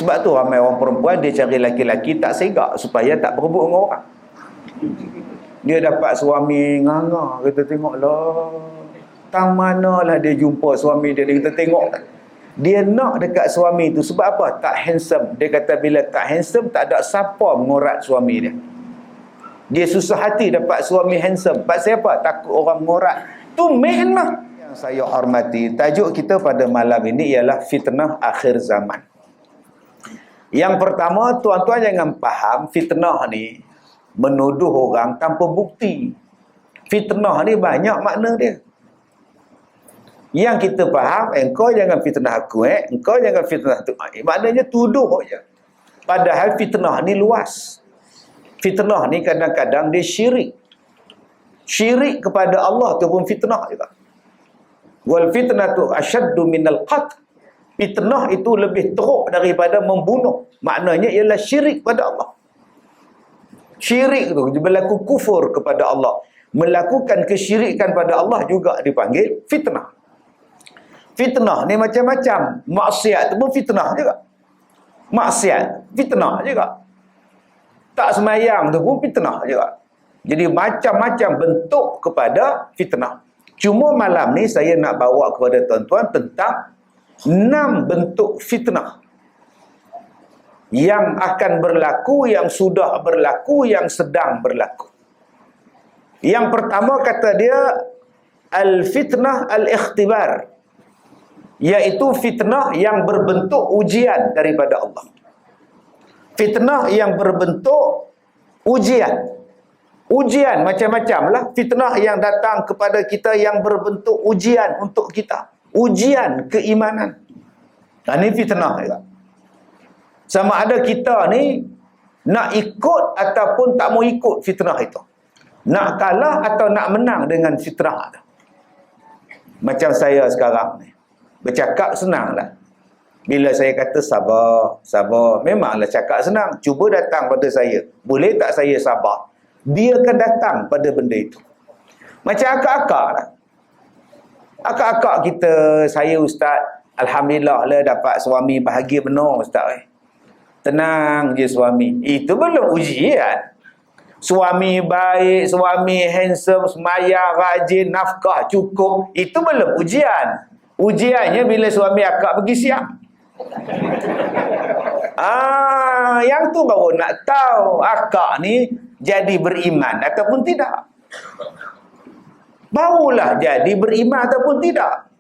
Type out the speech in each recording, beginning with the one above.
Sebab tu ramai orang perempuan dia cari laki-laki tak segak supaya tak berebut dengan orang. Dia dapat suami nganga, kita tengoklah. Tang manalah dia jumpa suami dia, kita tengok. Dia nak dekat suami tu sebab apa? Tak handsome. Dia kata bila tak handsome, tak ada siapa mengorat suami dia. Dia susah hati dapat suami handsome. Pasal apa? Takut orang mengorat. Tu mihnah. Yang saya hormati, tajuk kita pada malam ini ialah fitnah akhir zaman. Yang pertama, tuan-tuan jangan faham fitnah ni menuduh orang tanpa bukti. Fitnah ni banyak makna dia. Yang kita faham, engkau jangan fitnah aku, engkau jangan fitnah tu. Maknanya tuduh je. Padahal fitnah ni luas. Fitnah ni kadang-kadang dia syirik. Syirik kepada Allah tu pun fitnah juga. Wal fitnatu asyaddu minal qatl. Fitnah itu lebih teruk daripada membunuh. Maknanya ialah syirik pada Allah. Syirik tu berlaku kufur kepada Allah. Melakukan kesyirikan pada Allah juga dipanggil fitnah. Fitnah ni macam-macam. Maksiat tu pun fitnah juga. Maksiat, fitnah juga. Tak semayang tu pun fitnah juga. Jadi macam-macam bentuk kepada fitnah. Cuma malam ni saya nak bawa kepada tuan-tuan tentang 6 bentuk fitnah yang akan berlaku, yang sudah berlaku, yang sedang berlaku. Yang pertama kata dia al-fitnah al-ikhtibar, iaitu fitnah yang berbentuk ujian daripada Allah. Fitnah yang berbentuk ujian. Ujian macam-macam lah. Fitnah yang datang kepada kita yang berbentuk ujian untuk kita. Ujian keimanan. Ini fitnah juga. Sama ada kita ni nak ikut ataupun tak mau ikut fitnah itu. Nak kalah atau nak menang dengan fitnah itu. Macam saya sekarang ni. Bercakap senang lah. Bila saya kata sabar, sabar, memanglah cakap senang. Cuba datang pada saya. Boleh tak saya sabar? Dia akan datang pada benda itu. Macam akak-akak lah. Akak-akak kita, saya ustaz, alhamdulillah lah dapat suami bahagia benar ustaz. Tenang je suami. Itu belum ujian. Suami baik, suami handsome, semaya, rajin, nafkah cukup. Itu belum ujian. Ujiannya bila suami akak pergi siang. Yang tu baru nak tahu akak ni jadi beriman ataupun tidak. Barulah jadi beriman ataupun tidak.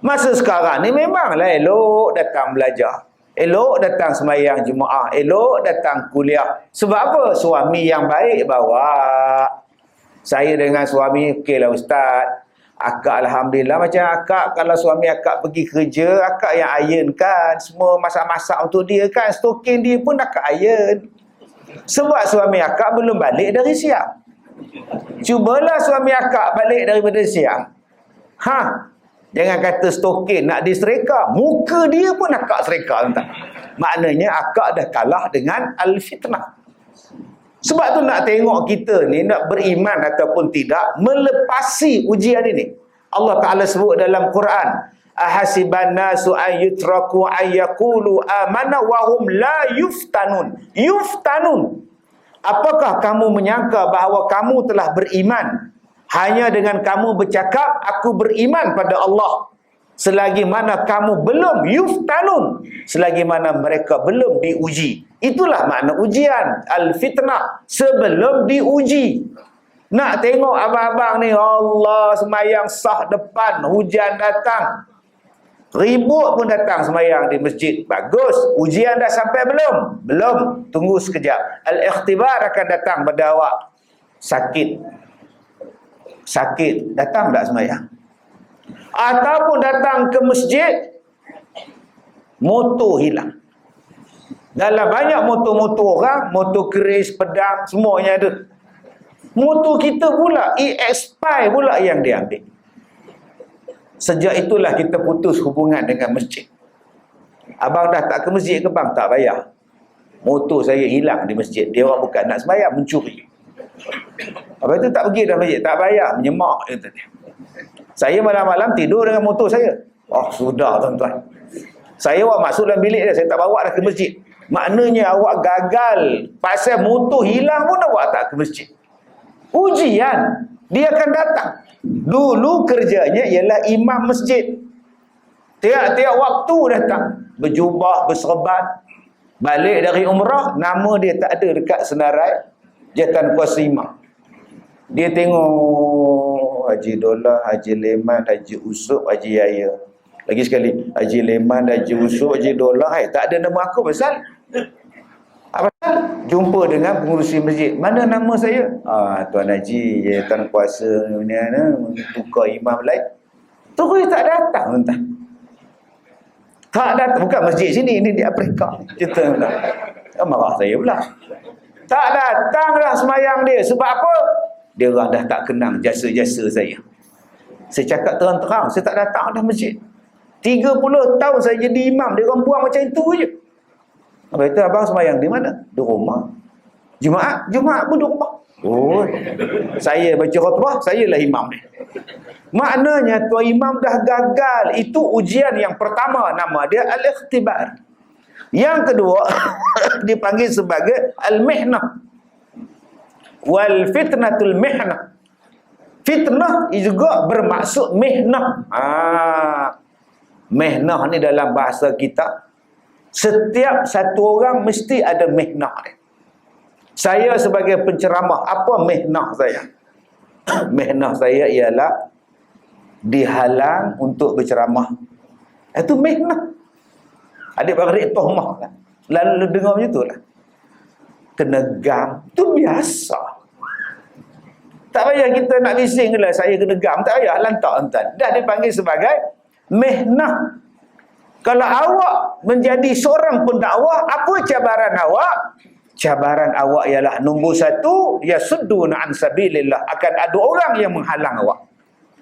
Masa sekarang ni memanglah elok datang belajar. Elok datang semayang Jumaat. Elok datang kuliah. Sebab apa? Suami yang baik bawa. Saya dengan suami, okeylah ustaz. Akak alhamdulillah macam akak kalau suami akak pergi kerja, akak yang iron kan. Semua masak-masak untuk dia kan. Stokin dia pun akak iron. Sebab suami akak belum balik dari siang. Cubalah suami akak balik daripada siang. Jangan kata stokin nak disereka. Muka dia pun akak sereka. Maknanya akak dah kalah dengan al-fitnah. Sebab tu nak tengok kita ni nak beriman ataupun tidak melepasi ujian ini. Allah Ta'ala sebut dalam Quran, ahasiban nasu an yutraku an yaqulu amana wa hum la yuftanun. Yuftanun. Apakah kamu menyangka bahawa kamu telah beriman hanya dengan kamu bercakap aku beriman pada Allah, selagi mana kamu belum yuftanun, selagi mana mereka belum diuji. Itulah makna ujian, al-fitnah, sebelum diuji. Nak tengok abang-abang ni, Allah semayang sah depan, hujan datang, ribut pun datang semayang di masjid. Bagus. Ujian dah sampai belum? Belum. Tunggu sekejap. Al-ikhtibar akan datang pada awak. Sakit. Sakit. Datang tak semayang? Ataupun datang ke masjid, motor hilang. Dalam banyak motor-motor orang, motor keris, pedang, semuanya ada. Motor kita pula, EX5 pula yang diambil. Sejak itulah kita putus hubungan dengan masjid. Abang dah tak ke masjid ke bang? Tak payah. Motor saya hilang di masjid. Dia orang bukan nak sembahyang, mencuri. Apa itu tak pergi dah masjid? Tak payah, menyemak. Saya malam-malam tidur dengan motor saya. Oh, sudah tuan-tuan. Saya awak masuk dalam bilik dia, saya tak bawa dah ke masjid. Maknanya awak gagal. Pasal motor hilang pun awak tak ke masjid. Ujian. Dia akan datang. Dulu kerjanya ialah imam masjid. Tiap-tiap waktu datang. Berjubah, berserban. Balik dari umrah, nama dia tak ada dekat senarai jatan kuasa imam. Dia tengok Haji Dollah, Haji Leman, Haji Usop, Haji Yaya. Lagi sekali, Haji Leman, Haji Usop, Haji Dollah, tak ada nama aku. Pasal? Apa? Jumpa dengan pengurusi masjid. Mana nama saya? Tuan Haji, jatan kuasa ni, tukar imam lain. Terus tak datang entah. Tak datang, bukan masjid sini, ini di Afrika. Kita marah saya pula. Tak datang dah semayang dia. Sebab apa? Dia orang dah tak kenang jasa-jasa saya. Saya cakap terang-terang, saya tak datang dah masjid. 30 tahun saya jadi imam, dia orang buang macam itu je. Apa itu abang semayang di mana? Di rumah. Jumaat pun di rumah. Oh, saya baca khutbah, saya lah imam ni. Maknanya tuan imam dah gagal. Itu ujian yang pertama, nama dia al-ikhtibar. Yang kedua dipanggil sebagai al-mihnah. Wal fitnatul mihnah. Fitnah juga bermaksud mihnah. Mihnah ni dalam bahasa kita, setiap satu orang mesti ada mihnah dia. Saya sebagai penceramah, apa mihnah saya? Mihnah saya ialah dihalang untuk berceramah. Itu mihnah. Adik-beradik tohmah kan. Lalu dengar macam tu lah. Kena gam. Itu biasa. Tak payah kita nak bising lah, saya kena gam. Tak payah, lantak entan. Dah dipanggil sebagai mihnah. Kalau awak menjadi seorang pendakwah, apa cabaran awak? Cabaran awak ialah nombor satu, yasudduna an sabilillah. Akan ada orang yang menghalang awak.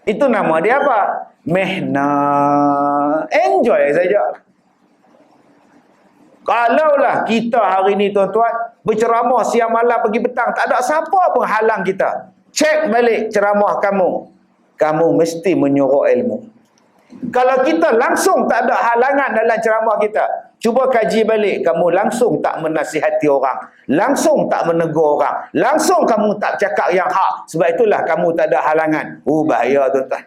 Itu nama dia apa? Mihnah. Enjoy saja. Kalaulah kita hari ni tuan-tuan berceramah siang malam pagi petang, tak ada siapa pun halang kita. Cek balik ceramah kamu. Kamu mesti menyuruh ilmu. Kalau kita langsung tak ada halangan dalam ceramah kita, cuba kaji balik, kamu langsung tak menasihati orang, langsung tak menegur orang, langsung kamu tak cakap yang hak. Sebab itulah kamu tak ada halangan. Bahaya tuan-tuan.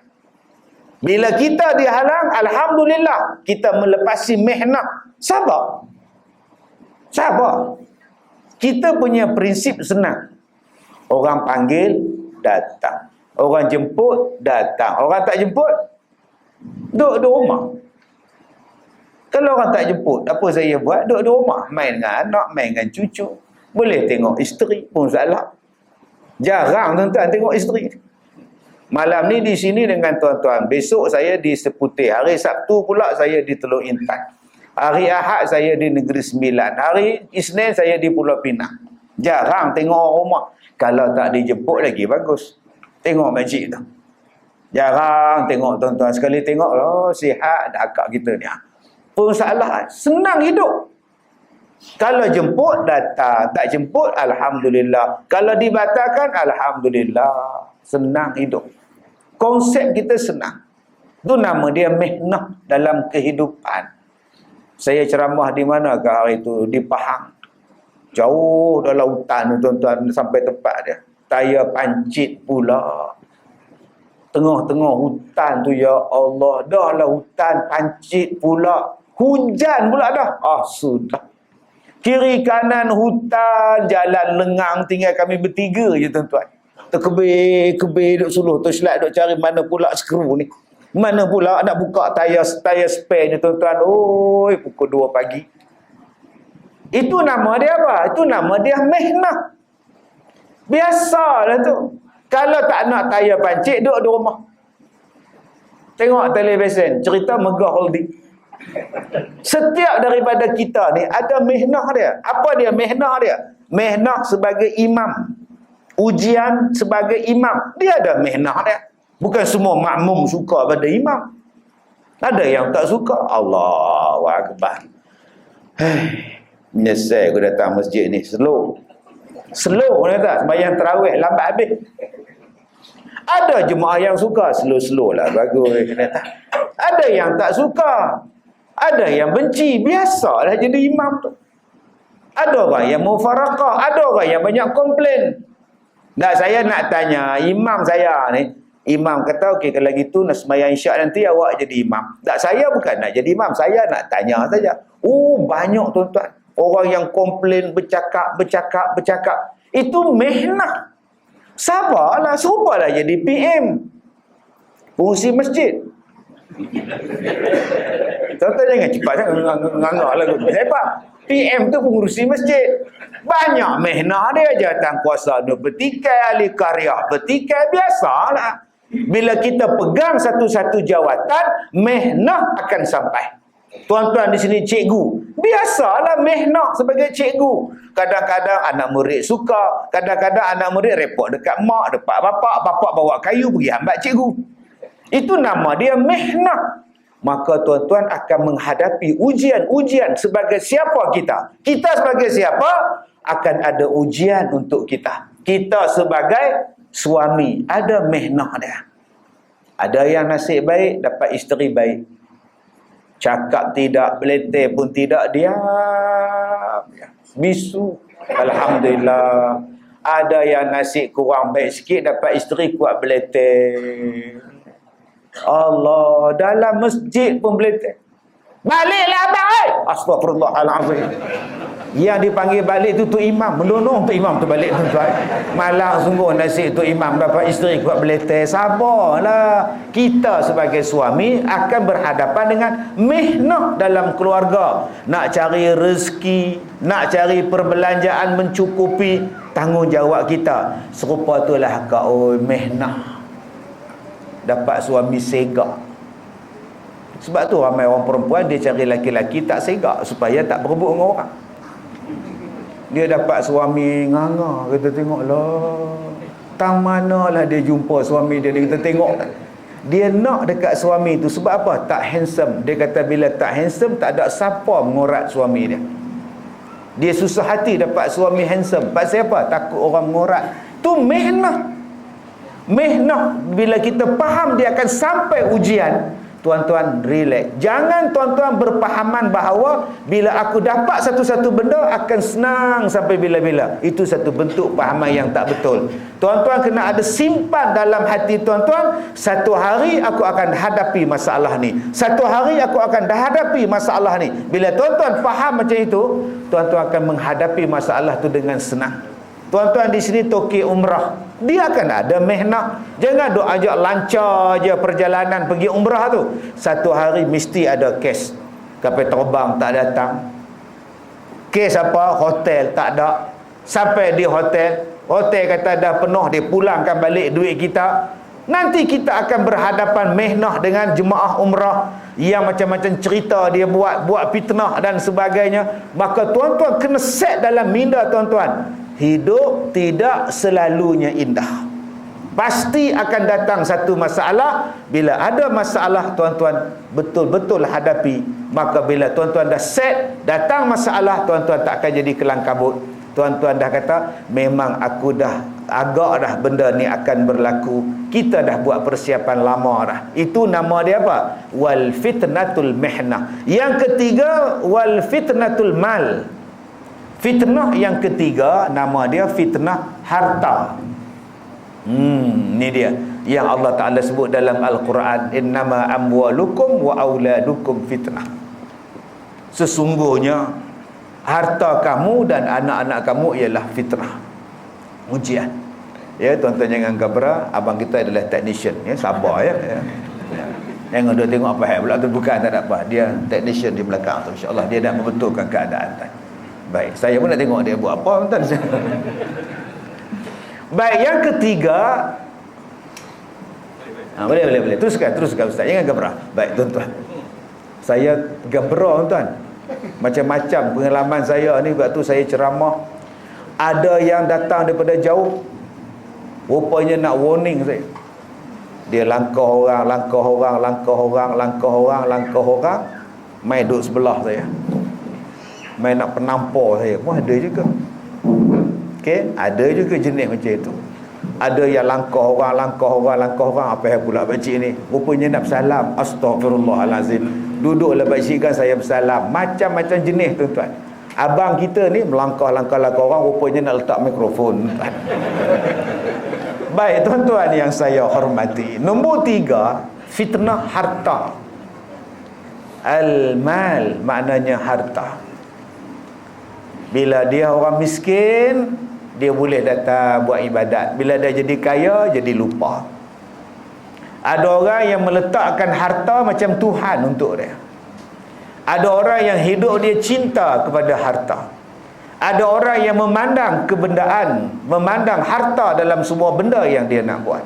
Bila kita dihalang, alhamdulillah, kita melepasi mihnah. Sabar. Kita punya prinsip senang. Orang panggil, datang. Orang jemput, datang. Orang tak jemput, duduk di rumah. Kalau orang tak jemput, apa saya buat? Duduk di rumah. Main dengan anak, main dengan cucu. Boleh tengok isteri pun salah. Jarang tuan-tuan tengok isteri. Malam ni di sini dengan tuan-tuan. Besok saya di Seputih. Hari Sabtu pula saya di Teluk Intan. Hari Ahad saya di Negeri Sembilan. Hari Isnin saya di Pulau Pinang. Jarang tengok orang rumah. Kalau tak dijemput lagi bagus. Tengok masjid tu. Jarang tengok tuan-tuan. Sekali tengok, sihat dah akak kita ni. Pun salah. Senang hidup. Kalau jemput, datang. Tak jemput, alhamdulillah. Kalau dibatalkan, alhamdulillah. Senang hidup. Konsep kita senang. Itu nama dia mihnah dalam kehidupan. Saya ceramah di mana ke hari itu? Di Pahang. Jauh dalam hutan tuan-tuan, sampai tempat dia. Tayar pancit pula. Tengah-tengah hutan tu, ya Allah. Dah lah hutan pancit pula. Hujan pula dah. Sudah. Kiri kanan hutan, jalan lengang, tinggal kami bertiga je tuan-tuan. Terkebir duk suluh, terselat duk cari mana pula skru ni. Mana pula nak buka tayar spare ni tuan-tuan. Pukul 2 pagi. Itu nama dia apa? Itu nama dia mihnah. Biasalah tu. Kalau tak nak tayar pancit, duduk di rumah. Tengok televisyen, cerita Megah Holding. Setiap daripada kita ni ada mihnah dia. Apa dia mihnah dia? Mihnah sebagai imam. Ujian sebagai imam. Dia ada mihnah dia. Bukan semua makmum suka pada imam. Ada yang tak suka. Allahu Akbar. Menyesal aku datang masjid ni. Slow ni tak? Sembahyang tarawih lambat habis. Ada jemaah yang suka. Slow lah. Bagus. Ada yang tak suka. Ada yang benci, biasalah jadi imam tu. Ada orang yang mufaraqah, ada orang yang banyak komplain. Nah, saya nak tanya imam saya ni, imam kata okey kalau gitu nak sembahyang isyak nanti awak jadi imam. Tak, saya bukan nak jadi imam, saya nak tanya saja. Oh, banyak tuan-tuan orang yang komplain, bercakap. Itu mihnah. Sabarlah, suruhlah jadi PM. Pengurusi masjid. Tuan-tuan jangan cepat ngangak lagu. Sebab PM tu pengurusi masjid. Banyak mihnah dia, jawatan kuasa dua bertikai, ahli karya bertikai, biasalah. Bila kita pegang satu-satu jawatan, mihnah akan sampai. Tuan-tuan di sini cikgu, biasalah mihnah sebagai cikgu. Kadang-kadang anak murid suka, kadang-kadang anak murid repot dekat mak, dekat bapak bawa kayu pergi hambat cikgu. Itu nama dia mihnah. Maka tuan-tuan akan menghadapi ujian-ujian sebagai siapa kita. Kita sebagai siapa? Akan ada ujian untuk kita. Kita sebagai suami, ada mihnah dia. Ada yang nasib baik, dapat isteri baik. Cakap tidak, beleteh pun tidak, diam. Bisu. Alhamdulillah. Ada yang nasib kurang baik sikit, dapat isteri kuat beleteh. Allah, dalam masjid pun beleteh. Baliklah abang. Astagfirullahalazim. Yang dipanggil balik tu imam, menonong tu imam tu balik tuan-tuan. Malang sungguh nasib tu imam dapat isteri kuat beleteh. Sabarlah. Kita sebagai suami akan berhadapan dengan mihnah dalam keluarga. Nak cari rezeki, nak cari perbelanjaan mencukupi tanggungjawab kita. Serupa itulah kau mihnah. Dapat suami segak. Sebab tu ramai orang perempuan dia cari laki-laki tak segak supaya tak berebut dengan orang. Dia dapat suami nganga, kita tengoklah. Tang manalah dia jumpa suami dia, kita tengok. Dia nak dekat suami tu sebab apa? Tak handsome. Dia kata bila tak handsome tak ada siapa mengorat suami dia. Dia susah hati dapat suami handsome. Pasal apa? Takut orang mengorat. Tu mihnah. Mihnah, bila kita faham dia akan sampai ujian, tuan-tuan relax. Jangan tuan-tuan berpahaman bahawa bila aku dapat satu-satu benda akan senang sampai bila-bila. Itu satu bentuk pahaman yang tak betul. Tuan-tuan kena ada simpan dalam hati tuan-tuan, satu hari aku akan hadapi masalah ni. Satu hari aku akan hadapi masalah ni. Bila tuan-tuan faham macam itu, tuan-tuan akan menghadapi masalah tu dengan senang. Tuan-tuan di sini toki umrah, dia akan ada mihnah. Jangan duk ajak lancar je perjalanan pergi umrah tu. Satu hari mesti ada kes. Kapal terbang tak datang. Kes apa? Hotel tak ada. Sampai di hotel kata dah penuh, dia pulangkan balik duit kita. Nanti kita akan berhadapan mihnah dengan jemaah umrah yang macam-macam cerita dia buat fitnah dan sebagainya. Maka tuan-tuan kena set dalam minda tuan-tuan, hidup tidak selalunya indah. Pasti akan datang satu masalah. Bila ada masalah, tuan-tuan betul-betul hadapi. Maka bila tuan-tuan dah set, datang masalah, tuan-tuan tak akan jadi kelang kabut. Tuan-tuan dah kata, memang aku dah agak dah benda ni akan berlaku. Kita dah buat persiapan lama dah. Itu nama dia apa? Wal fitnatul mihnah. Yang ketiga, wal fitnatul mal. Fitnah yang ketiga nama dia fitnah harta. Ni dia yang Allah Ta'ala sebut dalam Al-Quran, innama amwalukum wa auladukum fitnah. Sesungguhnya harta kamu dan anak-anak kamu ialah fitnah, ujian. Ya, tuan-tuan jangan gabra, abang kita adalah technician, ya, sabar ya. Jangan dia tengok apa hal pula tu, bukan, tak ada apa. Dia technician di belakang tu, insya-Allah dia nak membetulkan keadaan tu. Baik, saya pun nak tengok dia buat apa tuan. Baik, yang ketiga, boleh. Teruskan Ustaz, jangan gabrah. Baik tuan-tuan, saya gabrah tuan. Macam-macam pengalaman saya ni waktu saya ceramah. Ada yang datang daripada jauh, rupanya nak warning saya. Dia langkah orang, main duduk sebelah saya, main nak penampar saya pun ada juga. Okey, ada juga jenis macam itu. Ada yang langkah orang, apa yang pula pakcik ni? Rupanya nak salam. Astagfirullahalazim. Duduklah bajikan saya bersalam. Macam-macam jenis tuan-tuan. Abang kita ni melangkah-langkah orang, rupanya nak letak mikrofon. Baik tuan-tuan yang saya hormati. Nombor 3, fitnah harta. Al-mal maknanya harta. Bila dia orang miskin, dia boleh datang buat ibadat. Bila dia jadi kaya, jadi lupa. Ada orang yang meletakkan harta macam Tuhan untuk dia. Ada orang yang hidup dia cinta kepada harta. Ada orang yang memandang kebendaan, memandang harta dalam semua benda yang dia nak buat.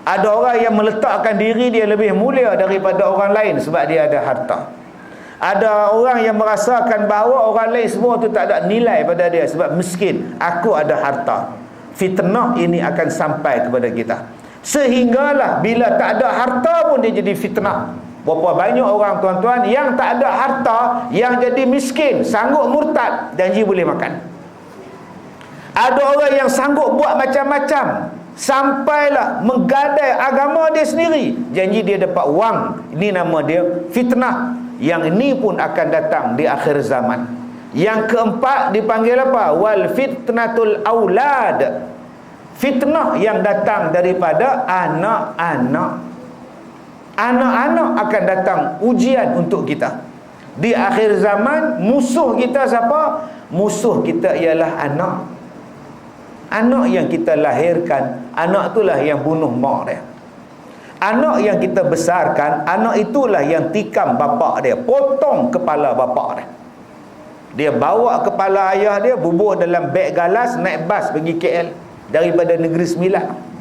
Ada orang yang meletakkan diri dia lebih mulia daripada orang lain sebab dia ada harta. Ada orang yang merasakan bahawa orang lain semua tu tak ada nilai pada dia sebab miskin. Aku ada harta. Fitnah ini akan sampai kepada kita. Sehinggalah bila tak ada harta pun dia jadi fitnah. Berapa banyak orang tuan-tuan yang tak ada harta, yang jadi miskin, sanggup murtad, janji boleh makan. Ada orang yang sanggup buat macam-macam, sampailah menggadai agama dia sendiri, janji dia dapat wang. Ini nama dia fitnah. Yang ini pun akan datang di akhir zaman. Yang keempat dipanggil apa? Wal fitnatul aulad. Fitnah yang datang daripada anak-anak. Anak-anak akan datang ujian untuk kita. Di akhir zaman, musuh kita siapa? Musuh kita ialah anak. Anak yang kita lahirkan, anak itulah yang bunuh mak dia. Anak yang kita besarkan, anak itulah yang tikam bapak dia, potong kepala bapak dia. Dia bawa kepala ayah dia, bubuh dalam beg galas, naik bas pergi KL daripada Negeri Sembilan.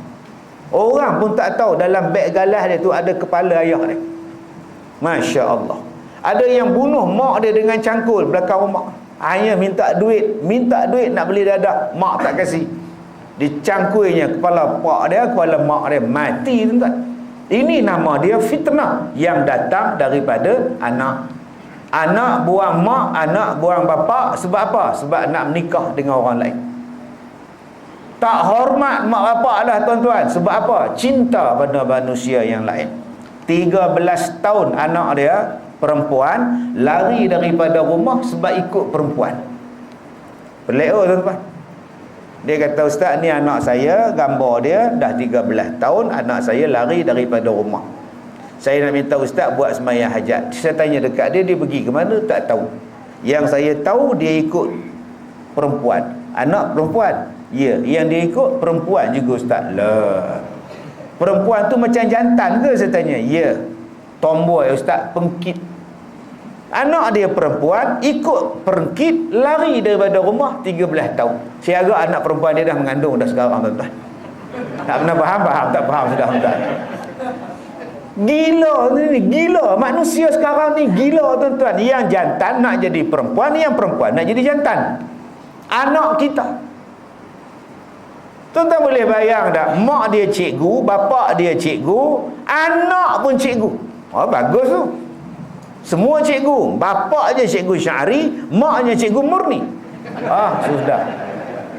Orang pun tak tahu dalam beg galas dia tu ada kepala ayah dia. Masya Allah. Ada yang bunuh mak dia dengan cangkul belakang rumah. Ayah minta duit nak beli dadah, mak tak kasih. Dicangkulnya kepala pak dia, kepala mak dia, mati tuan-tuan. Ini nama dia fitnah yang datang daripada anak. Anak buang mak, anak buang bapa. Sebab apa? Sebab nak menikah dengan orang lain. Tak hormat mak bapak lah tuan-tuan. Sebab apa? Cinta pada manusia yang lain. 13 tahun anak dia perempuan lari daripada rumah sebab ikut perempuan. Pelik tuan-tuan. Dia kata, ustaz, ni anak saya, gambar dia dah 13 tahun, anak saya lari daripada rumah. Saya nak minta ustaz buat sembahyang hajat. Saya tanya dekat dia, dia pergi ke mana? Tak tahu. Yang saya tahu dia ikut perempuan. Anak perempuan. Ya, yang dia ikut perempuan juga ustaz. Lah. Perempuan tu macam jantan ke? Saya tanya. Ya. Tomboy ustaz, pengkit. Anak dia perempuan, ikut perkit, lari daripada rumah 13 tahun. Saya agak anak perempuan dia dah mengandung dah sekarang tuan-tuan. Tak pernah faham, tak faham sudah tuan-tuan. Gila ni, gila. Manusia sekarang ni gila tuan-tuan. Yang jantan nak jadi perempuan, yang perempuan nak jadi jantan. Anak kita. Tuan-tuan boleh bayang tak? Mak dia cikgu, bapak dia cikgu, anak pun cikgu. Oh, bagus tu. Semua cikgu. Bapak je cikgu syari, maknya cikgu murni. Sudah.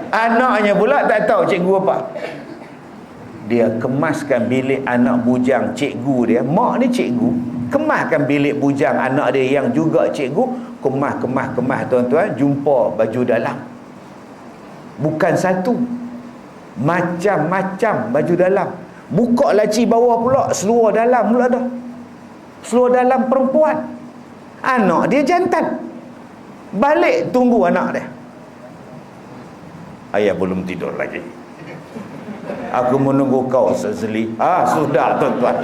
Anaknya pula tak tahu cikgu apa. Dia kemaskan bilik anak bujang cikgu dia. Mak ni cikgu, kemaskan bilik bujang anak dia yang juga cikgu. Kemas tuan-tuan, jumpa baju dalam. Bukan satu, macam-macam baju dalam. Buka laci bawah pula, seluar dalam pula dah. Seluar dalam perempuan. Anak dia jantan. Balik tunggu anak dia. Ayah belum tidur lagi. Aku menunggu kau Ustaz Zli. Sudah tuan-tuan.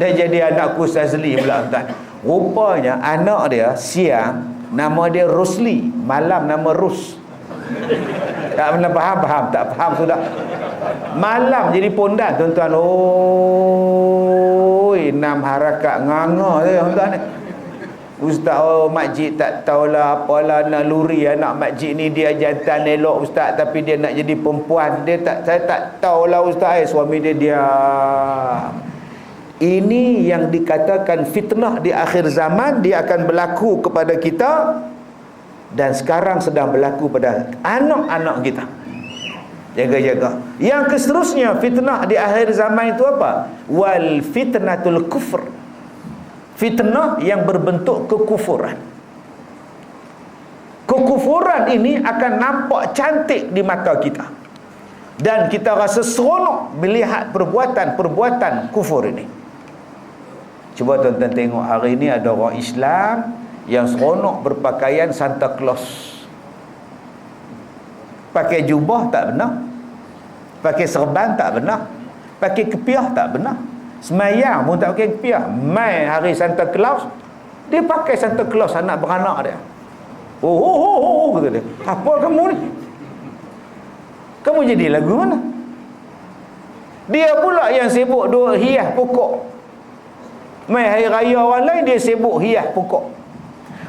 Dia jadi anakku Ustaz Zli pula tuan. Rupanya anak dia siang nama dia Rusli, malam nama Rus. Tak pernah faham, tak faham sudah. Malam jadi pondan tuan-tuan. Oi, 6 harakat nganga dia tuan-tuan. Ustaz, makcik tak tahulah apalah nak luri anak makcik ni, dia jantan elok ustaz tapi dia nak jadi perempuan. Saya tak tahulah ustaz. Suami dia diam. Ini yang dikatakan fitnah di akhir zaman. Dia akan berlaku kepada kita dan sekarang sedang berlaku pada anak-anak kita. Jaga-jaga. Yang seterusnya fitnah di akhir zaman itu apa? Wal fitnatul kufr. Fitnah yang berbentuk kekufuran. Kekufuran ini akan nampak cantik di mata kita, dan kita rasa seronok melihat perbuatan-perbuatan kufur ini. Cuba tuan-tuan tengok, hari ini ada orang Islam yang seronok berpakaian Santa Claus. Pakai jubah tak benar, pakai serban tak benar, pakai kepiah tak benar, semayang pun tak pakai kepiah. Mai hari Santa Claus, dia pakai Santa Claus anak beranak dia. Kata dia, apa kamu ni? Kamu jadi lagu mana? Dia pula yang sibuk duk hias pokok. Mai hari raya orang lain, dia sibuk hias pokok.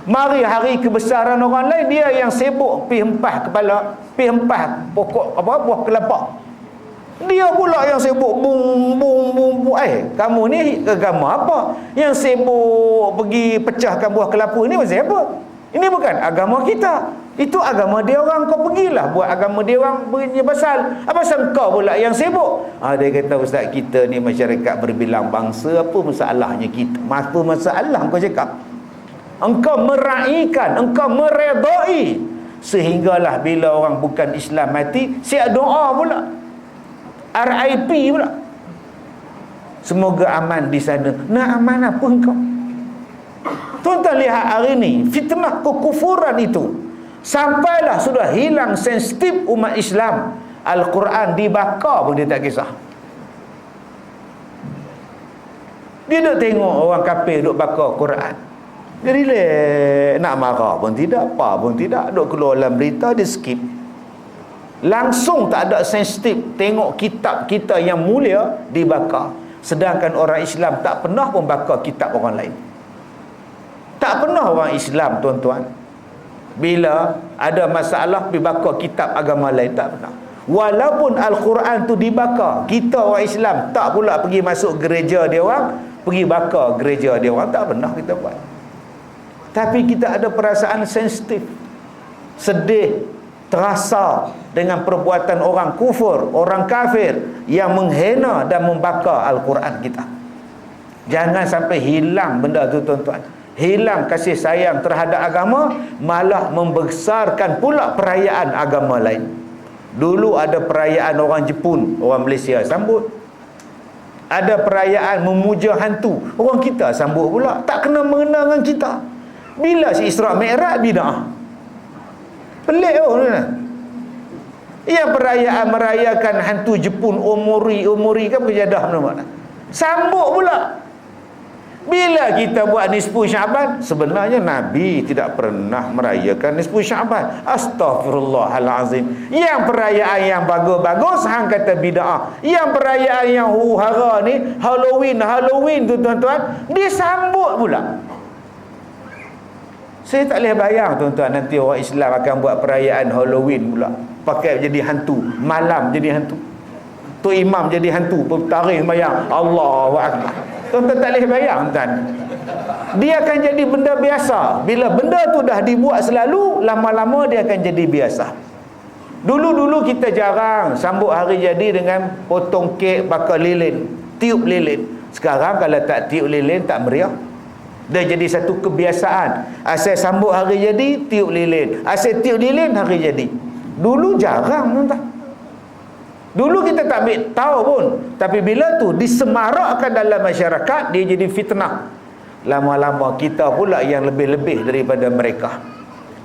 Mari hari kebesaran orang lain, dia yang sibuk pi hempah kepala, pi hempah pokok apa, buah kelapa. Dia pula yang sibuk bung. Kamu ni agama apa? Yang sibuk pergi pecahkan buah kelapa ni pasal apa? Ini bukan agama kita. Itu agama dia orang. Kau pergilah buat agama dia orang punya pasal. Apa pasal kau pula yang sibuk? Dia kata, ustaz, kita ni masyarakat berbilang bangsa, apa masalahnya kita? Apa masalah kau cakap? Engkau meraihkan, engkau meredai, sehinggalah bila orang bukan Islam mati, siap doa pula, RIP pula. Semoga aman di sana. Nak aman apa engkau? Tuan-tuan lihat hari ini, fitnah kekufuran itu sampailah sudah hilang sensitif umat Islam. Al-Quran dibakar pun dia tak kisah. Dia duk tengok orang kafir duk bakar Quran, dia relax, nak marah pun tidak, apa pun tidak, duk keluar dalam berita, dia skip. Langsung tak ada sensitif. Tengok kitab kita yang mulia dibakar, sedangkan orang Islam tak pernah pun bakar kitab orang lain. Tak pernah orang Islam, tuan-tuan, bila ada masalah pergi bakar kitab agama lain, tak pernah. Walaupun Al-Quran tu dibakar, kita orang Islam tak pula pergi masuk gereja dia orang, pergi bakar gereja dia orang, tak pernah kita buat. Tapi kita ada perasaan sensitif, sedih, terasa dengan perbuatan orang kufur, orang kafir yang menghina dan membakar Al-Quran kita. Jangan sampai hilang benda tu, tuan-tuan. Hilang kasih sayang terhadap agama, malah membesarkan pula perayaan agama lain. Dulu ada perayaan orang Jepun, orang Malaysia sambut. Ada perayaan memuja hantu, orang kita sambut pula. Tak kena mengena dengan kita. Bila si Isra' Mi'raj bid'ah. Pelik kan? Yang perayaan merayakan hantu Jepun Omori kan berjadah mana-mana. Sambut pula. Bila kita buat nisfu Syaban, sebenarnya Nabi tidak pernah merayakan nisfu Syaban. Astaghfirullahalazim. Yang perayaan yang bagus-bagus hang kata bid'ah. Yang perayaan yang huru-hara ni, Halloween tu, tuan-tuan, disambut pula. Saya tak boleh bayang, tuan-tuan, nanti orang Islam akan buat perayaan Halloween pula, pakai jadi hantu, malam jadi hantu, tu imam jadi hantu, bertaring bayang Allahu Akbar. Tuan-tuan tak boleh bayang, tuan. Dia akan jadi benda biasa. Bila benda tu dah dibuat selalu, lama-lama dia akan jadi biasa. Dulu-dulu kita jarang sambut hari jadi dengan potong kek, bakar lilin, tiup lilin. Sekarang kalau tak tiup lilin, tak meriah. Dah jadi satu kebiasaan. Asal sambut hari jadi, tiup lilin. Asal tiup lilin, hari jadi. Dulu jarang, tuan-tuan. Dulu kita tak ambil tahu pun. Tapi bila tu disemarakkan dalam masyarakat, dia jadi fitnah. Lama-lama kita pula yang lebih-lebih daripada mereka.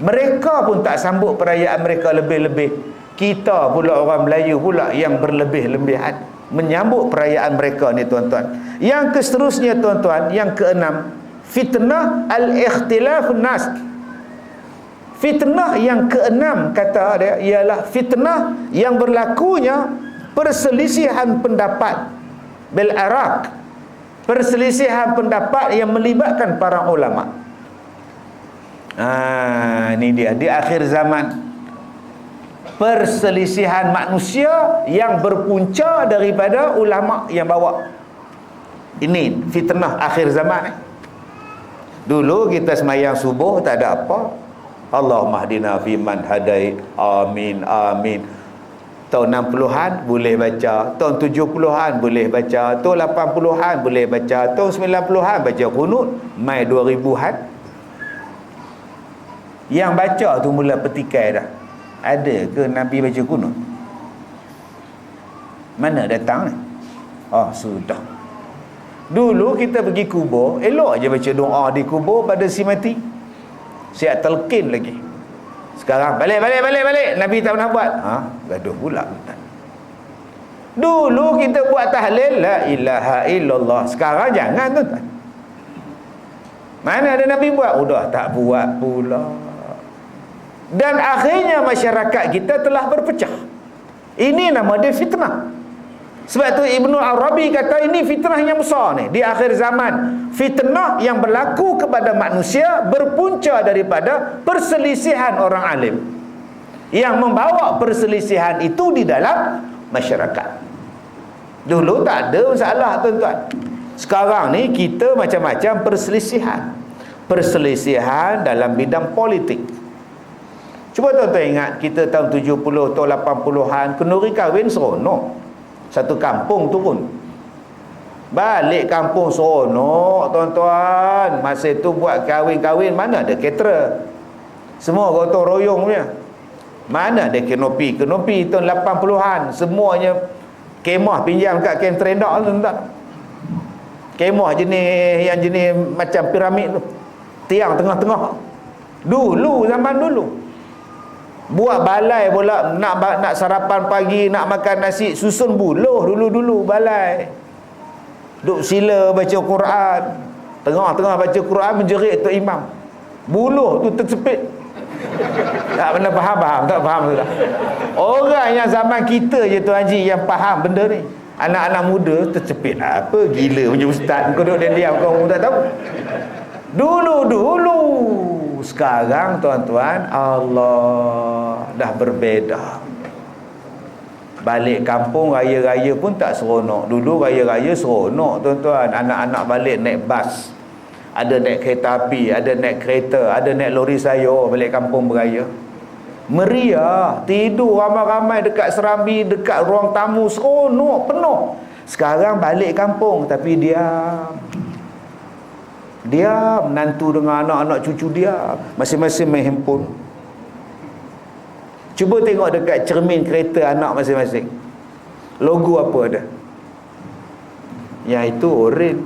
Mereka pun tak sambut perayaan mereka lebih-lebih. Kita pula orang Melayu pula yang berlebih-lebihan menyambut perayaan mereka ni, tuan-tuan. Yang seterusnya, tuan-tuan, yang keenam, fitnah al-ikhtilaf nas. Fitnah yang keenam, kata dia, ialah fitnah yang berlakunya perselisihan pendapat bil araq. Perselisihan pendapat yang melibatkan para ulama. Ini dia di akhir zaman. Perselisihan manusia yang berpunca daripada ulama yang bawa. Ini fitnah akhir zaman. Dulu kita semayang subuh tak ada apa. Allahumma hdina fi man hadait. Amin, amin. Tahun 60-an boleh baca, tahun 70-an boleh baca, tahun 80-an boleh baca, tahun 90-an baca kunut, mai 2000-an yang baca tu mula petikai dah. Ada ke Nabi baca kunut? Mana datang ni? Oh, sudah. Dulu kita pergi kubur, elok je baca doa di kubur pada si mati. Siap telkin lagi. Sekarang balik. Nabi tak pernah buat. Gaduh pula. Dulu kita buat tahlil la ilaha illallah. Sekarang jangan tuan. Mana ada Nabi buat? Udah tak buat pula. Dan akhirnya masyarakat kita telah berpecah. Ini nama dia fitnah. Sebab tu Ibnu Arabi kata ini fitnah yang besar ni di akhir zaman. Fitnah yang berlaku kepada manusia berpunca daripada perselisihan orang alim yang membawa perselisihan itu di dalam masyarakat. Dulu tak ada masalah tuan-tuan. Sekarang ni kita macam-macam perselisihan. Perselisihan dalam bidang politik. Cuba tuan-tuan ingat kita tahun 70 tahun 80-an kenduri kahwin seronok. Satu kampung turun. Balik kampung seronok tuan-tuan. Masa tu buat kahwin-kahwin mana ada caterer. Semua gotong royong punya. Mana ada kenopi tahun 80-an. Semuanya kemah pinjam kat kem terendak tuan-tuan. Kemah jenis macam piramid tu. Tiang tengah-tengah. Dulu, zaman dulu. Buat balai pula nak sarapan pagi, nak makan nasi, susun buluh dulu balai. Duk sila baca Quran. Tengah-tengah baca Quran menjerit Tok Imam. Buluh tu tercepit. Tak pernah faham, tak faham sudah. Orang yang zaman kita je Tuan Haji yang faham benda ni. Anak-anak muda tercepit apa gila punya ustaz. Kau duduk diam kau tak tahu. Dulu. Sekarang tuan-tuan, Allah dah berbeza. Balik kampung raya-raya pun tak seronok. Dulu raya-raya seronok tuan-tuan. Anak-anak balik naik bas, ada naik kereta api, ada naik kereta, ada naik lori sayur balik kampung beraya. Meriah, tidur ramai-ramai dekat serambi, dekat ruang tamu, seronok penuh. Sekarang balik kampung tapi diam, menantu dengan anak-anak cucu dia masing-masing main handphone. Cuba tengok dekat cermin kereta anak masing-masing, logo apa ada? Yang itu oranye,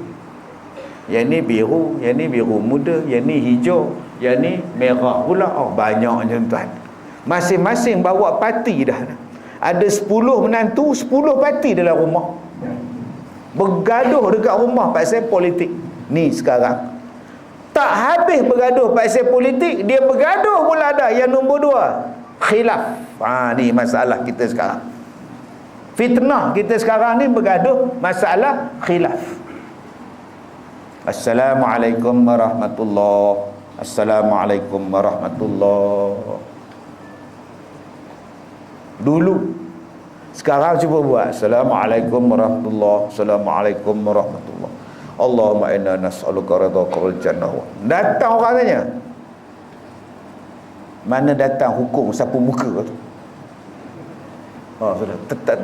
yang ni biru, yang ni biru muda, yang ni hijau, yang ni merah pula. Oh, banyak tuan. Masing-masing bawa parti dah. Ada 10 menantu, 10 parti dalam rumah. Bergaduh dekat rumah pasal politik. Ni sekarang tak habis bergaduh pasal politik, dia bergaduh pula ada yang nombor 2, khilaf. Ni masalah kita sekarang. Fitnah kita sekarang ni bergaduh masalah khilaf. Assalamualaikum warahmatullahi. Assalamualaikum warahmatullahi. Dulu. Sekarang cuba buat Assalamualaikum warahmatullahi. Assalamualaikum warahmatullahi. Allahumma inna nas'aluka ridhaka wal jannah. Datang orang tanya. Mana datang hukum sapu muka tu? Sudah.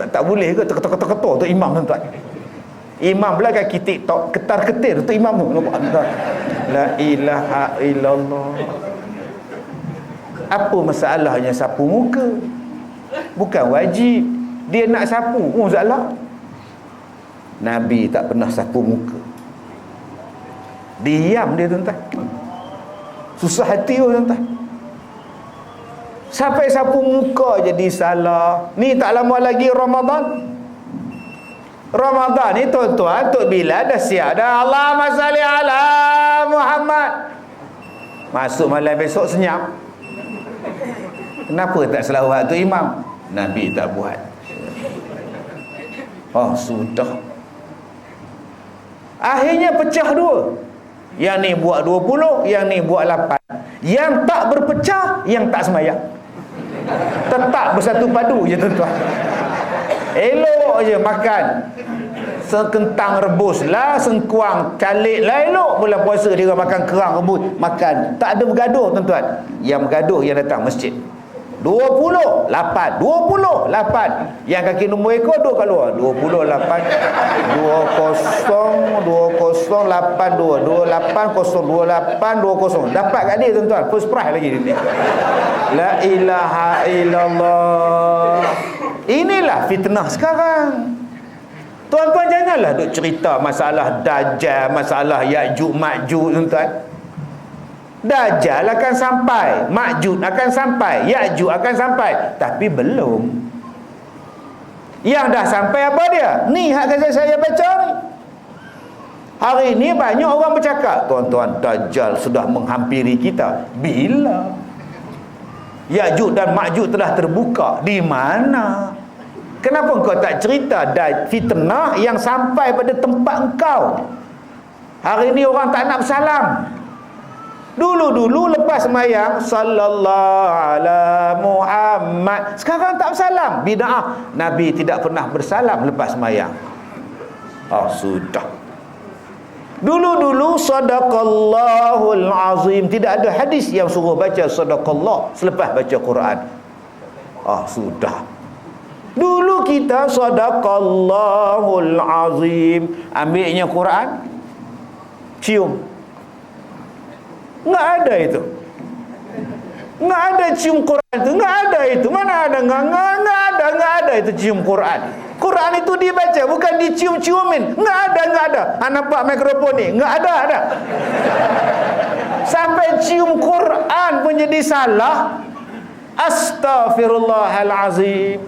Tak boleh ke ketok-ketok tu imam tuan-tuan? Imam pula kaki TikTok ketar-ketir tu imam tu. La ilaha illallah. Apa masalahnya sapu muka? Bukan wajib. Dia nak sapu, salah. Nabi tak pernah sapu muka. Diam dia tuan-tuan. Susah hati tuan-tuan. Sampai sapu muka jadi salah. Ni tak lama lagi Ramadan. Ramadan ni tuan-tuan, Tok Bilal dah siap dah. Allahumma salli ala Muhammad. Masuk malam besok senyap. Kenapa tak selawat tu imam? Nabi tak buat. Oh, sudah. Akhirnya pecah dua. Yang ni buat 20, yang ni buat 8. Yang tak berpecah, yang tak sembahyang. Tetap bersatu padu je tuan-tuan. Elok je makan sekentang rebus lah, sengkuang calik lah. Elok bulan puasa dia makan kerang rebus, makan. Tak ada bergaduh tuan-tuan. Yang bergaduh yang datang masjid. 28. Yang kaki nombor ekor dua kat luar. 28 20 dapat kat dia tuan-tuan, first prize lagi dia. La ilaha illallah. Inilah fitnah sekarang. Tuan-tuan janganlah duk cerita masalah Dajjal, masalah Ya'juj Ma'juj tuan-tuan. Dajjal akan sampai, Ma'juj akan sampai, Ya'juj akan sampai, tapi belum. Yang dah sampai apa dia? Ni hak kata saya baca ni. Hari ni banyak orang bercakap, tuan-tuan, Dajjal sudah menghampiri kita. Bila? Ya'juj dan Ma'juj telah terbuka. Di mana? Kenapa engkau tak cerita fitnah yang sampai pada tempat engkau? Hari ni orang tak nak bersalam. Dulu lepas sembahyang sallallahu ala Muhammad, sekarang tak bersalam. Bid'ah. Nabi tidak pernah bersalam lepas sembahyang. Sudah. Dulu sadaqallahul azim, tidak ada hadis yang suruh baca sadaqallah selepas baca Quran. Sudah. Dulu kita sadaqallahul azim, ambilnya Quran, cium. Enggak ada itu. Enggak ada cium Quran itu, enggak ada itu. Mana ada? Enggak ada itu cium Quran. Quran itu dibaca, bukan dicium-ciumin. Enggak ada. Nampak mikrofon ni? Enggak ada. Sampai cium Quran pun jadi salah. Astaghfirullahalazim.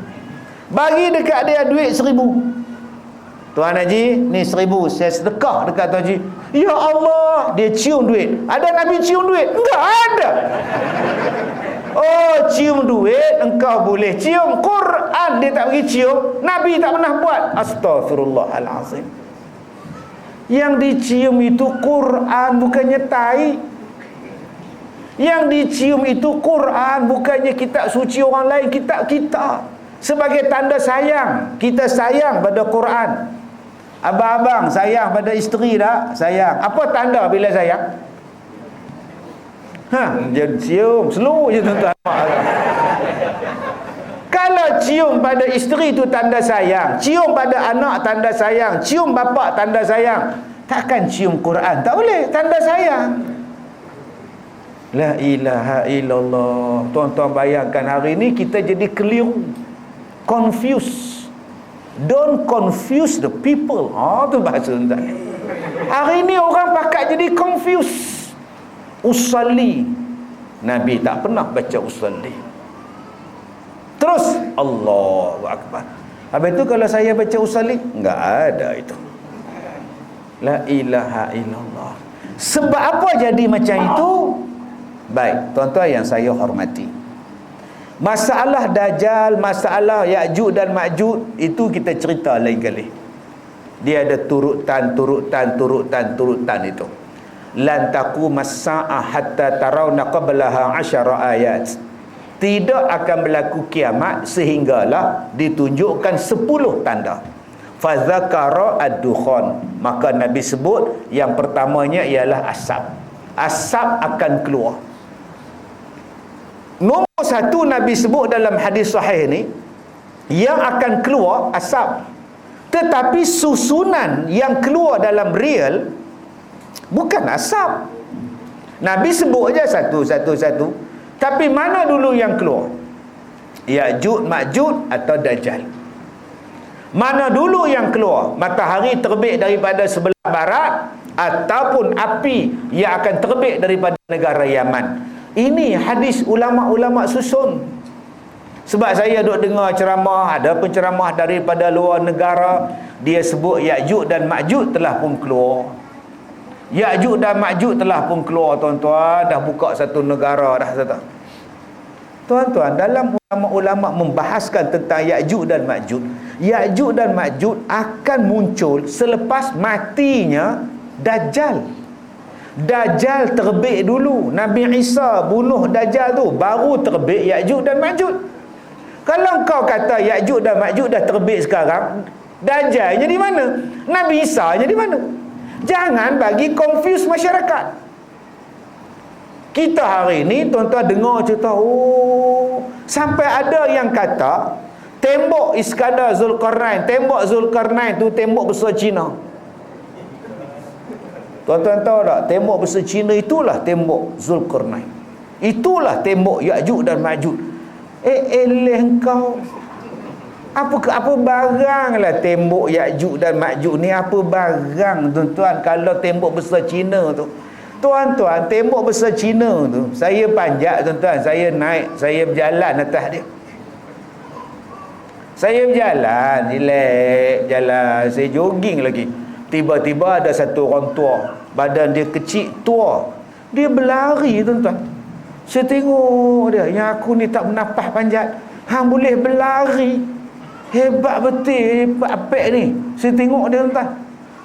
Bagi dekat dia duit 1,000. Tuan Haji, ni 1,000 saya sedekah dekat Tuan Haji. Ya Allah, dia cium duit. Ada Nabi cium duit? Enggak ada. Cium duit engkau boleh cium. Quran dia tak bagi cium. Nabi tak pernah buat. Astaghfirullahalazim. Yang dicium itu Quran, bukannya tai. Yang dicium itu Quran, bukannya kitab suci orang lain, kitab kita. Sebagai tanda sayang, kita sayang pada Quran. Abang-abang sayang pada isteri tak? Sayang. Apa tanda bila sayang? Dia cium, slow je tuan-tuan. Kalau cium pada isteri itu tanda sayang, cium pada anak tanda sayang, cium bapa tanda sayang, takkan cium Quran? Tak boleh, tanda sayang. La ilaha illallah. Tuan-tuan bayangkan hari ni kita jadi keliru, confused. Don't confuse the people. Tu bahasa tuan. Hari ni orang pakat jadi confused. Usalli, Nabi tak pernah baca usalli. Terus Allahu Akbar. Habis tu kalau saya baca usalli, enggak ada itu. La ilaha illallah. Sebab apa jadi macam itu? Baik, tuan-tuan yang saya hormati, masalah Dajjal, masalah Ya'juj dan Ma'juj itu kita cerita lain kali. Dia ada turutan itu. Lan taqumas sa'ah hatta tarawna qablaha 10 ayat. Tidak akan berlaku kiamat sehinggalah ditunjukkan 10 tanda. Fa dzakara ad-dukhan, maka Nabi sebut yang pertamanya ialah asap. Asap akan keluar. Nombor 1 Nabi sebut dalam hadis sahih ni, yang akan keluar asap. Tetapi susunan yang keluar dalam real bukan asap. Nabi sebut je satu. Tapi mana dulu yang keluar? Ya'juj Ma'juj atau Dajjal? Mana dulu yang keluar? Matahari terbit daripada sebelah barat ataupun api yang akan terbit daripada negara Yaman? Ini hadis ulama-ulama susun. Sebab saya duk dengar ceramah, ada penceramah daripada luar negara, dia sebut Ya'juj dan Ma'juj telah pun keluar. Ya'juj dan Ma'juj telah pun keluar, tuan-tuan. Dah buka satu negara dah. Tuan-tuan, dalam ulama-ulama membahaskan tentang Ya'juj dan Ma'juj, Ya'juj dan Ma'juj akan muncul selepas matinya Dajjal. Dajjal terbit dulu. Nabi Isa bunuh Dajjal tu, baru terbit Ya'juj dan Ma'juj. Kalau kau kata Ya'juj dan Ma'juj dah terbit sekarang, Dajjalnya di mana? Nabi Isa nya di mana? Jangan bagi confuse masyarakat. Kita hari ni tuan-tuan dengar cerita, sampai ada yang kata tembok Iskandar Zulkarnain, tembok Zulkarnain tu tembok besar Cina. Tuan-tuan tahu tak, tembok besar Cina itulah tembok Zulkarnain. Itulah tembok Ya'juj dan Ma'juj. Kau. Apa barang lah tembok Ya'juj dan Ma'juj ni, apa barang tuan-tuan kalau tembok besar Cina tu. Tuan-tuan, tembok besar Cina tu, saya panjat tuan-tuan, saya naik, saya berjalan atas dia. Saya berjalan, relax, jalan, saya jogging lagi. Tiba-tiba ada satu orang tua, badan dia kecil, tua. Dia berlari tuan-tuan. Saya tengok dia, yang aku ni tak bernafas panjat, hang boleh berlari. Hebat betul, hebat apek ni. Saya tengok dia tuan-tuan.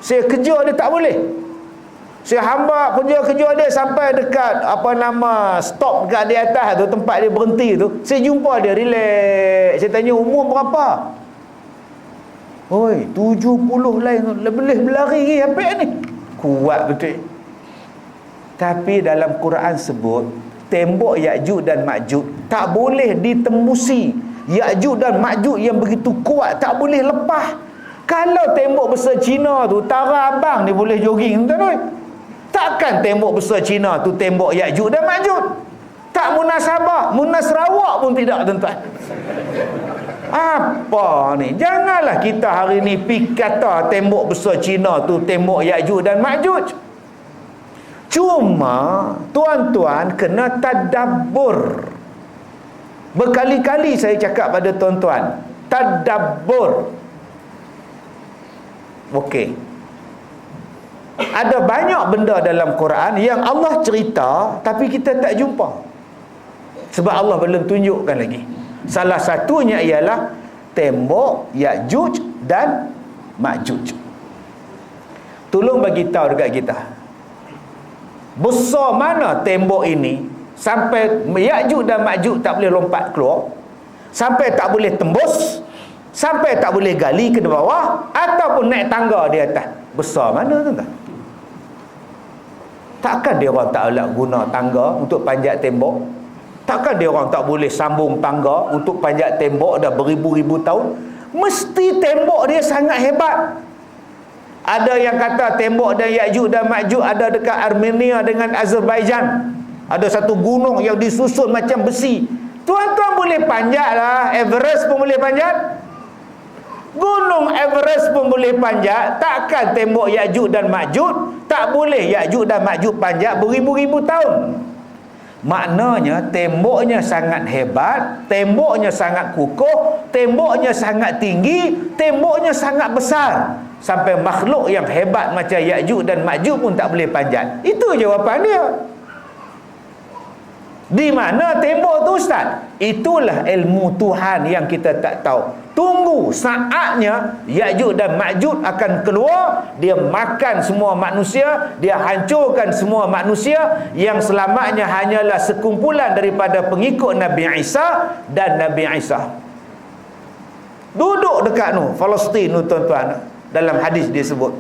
Saya kejar dia tak boleh. Saya hamba kejar dia sampai dekat stop dekat di atas tu, tempat dia berhenti tu. Saya jumpa dia, relax. Saya tanya umur berapa? Oi, 70 lain, boleh berlari lagi apek ni. Kuat betul. Tapi dalam Quran sebut tembok Ya'juj dan Ma'juj tak boleh ditembusi. Ya'juj dan Ma'juj yang begitu kuat tak boleh lepas. Kalau tembok besar Cina tu, Tara Abang ni boleh jogging tuan-tuan. Takkan tembok besar Cina tu tembok Ya'juj dan Ma'juj. Tak munasabah, Sarawak pun tidak tuan-tuan. Apa ni? Janganlah kita hari ni pergi kata tembok besar Cina tu tembok Ya'juj dan Ma'juj. Cuma tuan-tuan kena tadabbur. Berkali-kali saya cakap pada tuan-tuan, tadabbur. Okey. Ada banyak benda dalam Quran yang Allah cerita tapi kita tak jumpa. Sebab Allah belum tunjukkan lagi. Salah satunya ialah tembok Ya'juj dan Ma'juj. Tolong bagi tahu dekat kita, besar mana tembok ini sampai Ya'juj dan Ma'juj tak boleh lompat keluar, sampai tak boleh tembus, sampai tak boleh gali ke bawah ataupun naik tangga di atas. Besar mana tuan-tuan? Takkan dia orang tak boleh guna tangga untuk panjat tembok? Takkan dia orang tak boleh sambung tangga untuk panjat tembok dah beribu-ribu tahun? Mesti tembok dia sangat hebat. Ada yang kata tembok dan Ya'juj dan Ma'juj ada dekat Armenia dengan Azerbaijan. Ada satu gunung yang disusun macam besi. Tuan-tuan boleh panjat lah. Everest pun boleh panjat. Gunung Everest pun boleh panjat. Takkan tembok Ya'juj dan Ma'juj tak boleh Ya'juj dan Ma'juj panjat beribu-ribu tahun. Maknanya temboknya sangat hebat, temboknya sangat kukuh, temboknya sangat tinggi, temboknya sangat besar. Sampai makhluk yang hebat macam Ya'juj dan Ma'juj pun tak boleh panjat. Itu jawapan dia. Di mana tembok tu ustaz? Itulah ilmu Tuhan yang kita tak tahu. Tunggu saatnya Ya'juj dan Ma'juj akan keluar. Dia makan semua manusia, dia hancurkan semua manusia. Yang selamatnya hanyalah sekumpulan daripada pengikut Nabi Isa dan Nabi Isa. Duduk dekat Palestin tuan-tuan. Dalam hadis dia sebut,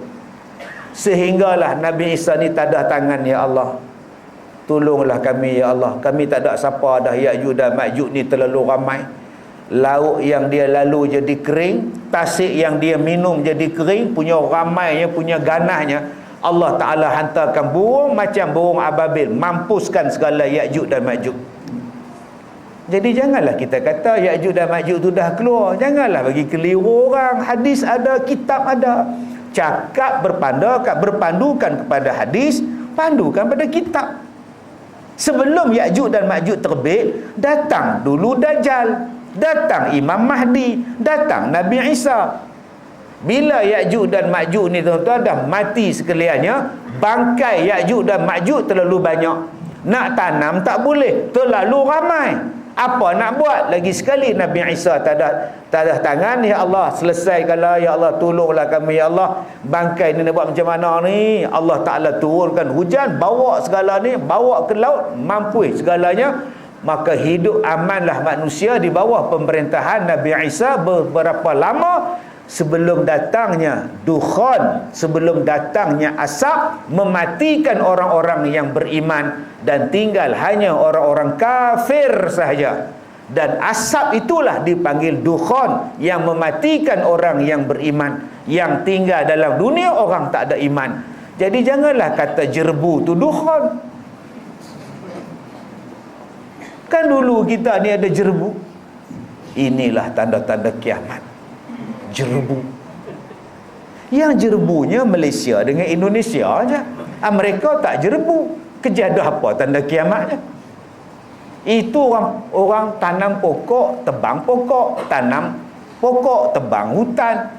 sehinggalah Nabi Isa ni tadah tangan, ya Allah, tolonglah kami ya Allah. Kami tak ada siapa dah. Ya'juj dan Ma'juj ni terlalu ramai. Laut yang dia lalu jadi kering, tasik yang dia minum jadi kering, punya ramainya, punya ganahnya. Allah Ta'ala hantarkan burung macam burung ababil, mampuskan segala Ya'juj dan Ma'juj. Jadi janganlah kita kata Ya'juj dan Ma'juj tu dah keluar. Janganlah bagi keliru orang. Hadis ada, kitab ada. Cakap berpandukan kepada hadis, pandukan pada kitab. Sebelum Ya'juj dan Ma'juj terbit, datang dulu Dajjal, datang Imam Mahdi, datang Nabi Isa. Bila Ya'juj dan Ma'juj ni tuan-tuan dah mati sekaliannya, bangkai Ya'juj dan Ma'juj terlalu banyak. Nak tanam tak boleh, terlalu ramai. Apa nak buat? Lagi sekali Nabi Isa tadah tangan, ya Allah selesaikanlah, ya Allah tolonglah kami, ya Allah bangkai ni nak buat macam mana ni. Allah Ta'ala turunkan hujan, bawa segala ni, bawa ke laut, mampu segalanya. Maka hidup amanlah manusia di bawah pemerintahan Nabi Isa beberapa lama. sebelum datangnya dukhan, sebelum datangnya asap mematikan orang-orang yang beriman dan tinggal hanya orang-orang kafir sahaja. Dan asap itulah dipanggil dukhan yang mematikan orang yang beriman, yang tinggal dalam dunia orang tak ada iman. Jadi janganlah kata jerbu tu dukhan. Kan dulu kita ni ada jerbu. Inilah tanda-tanda kiamat. Jerbu. Yang jerbunya Malaysia dengan Indonesia aja. Mereka tak jerbu. Kejadah apa tanda kiamatnya? Itu orang tanam pokok, tebang pokok, tanam pokok, tebang hutan.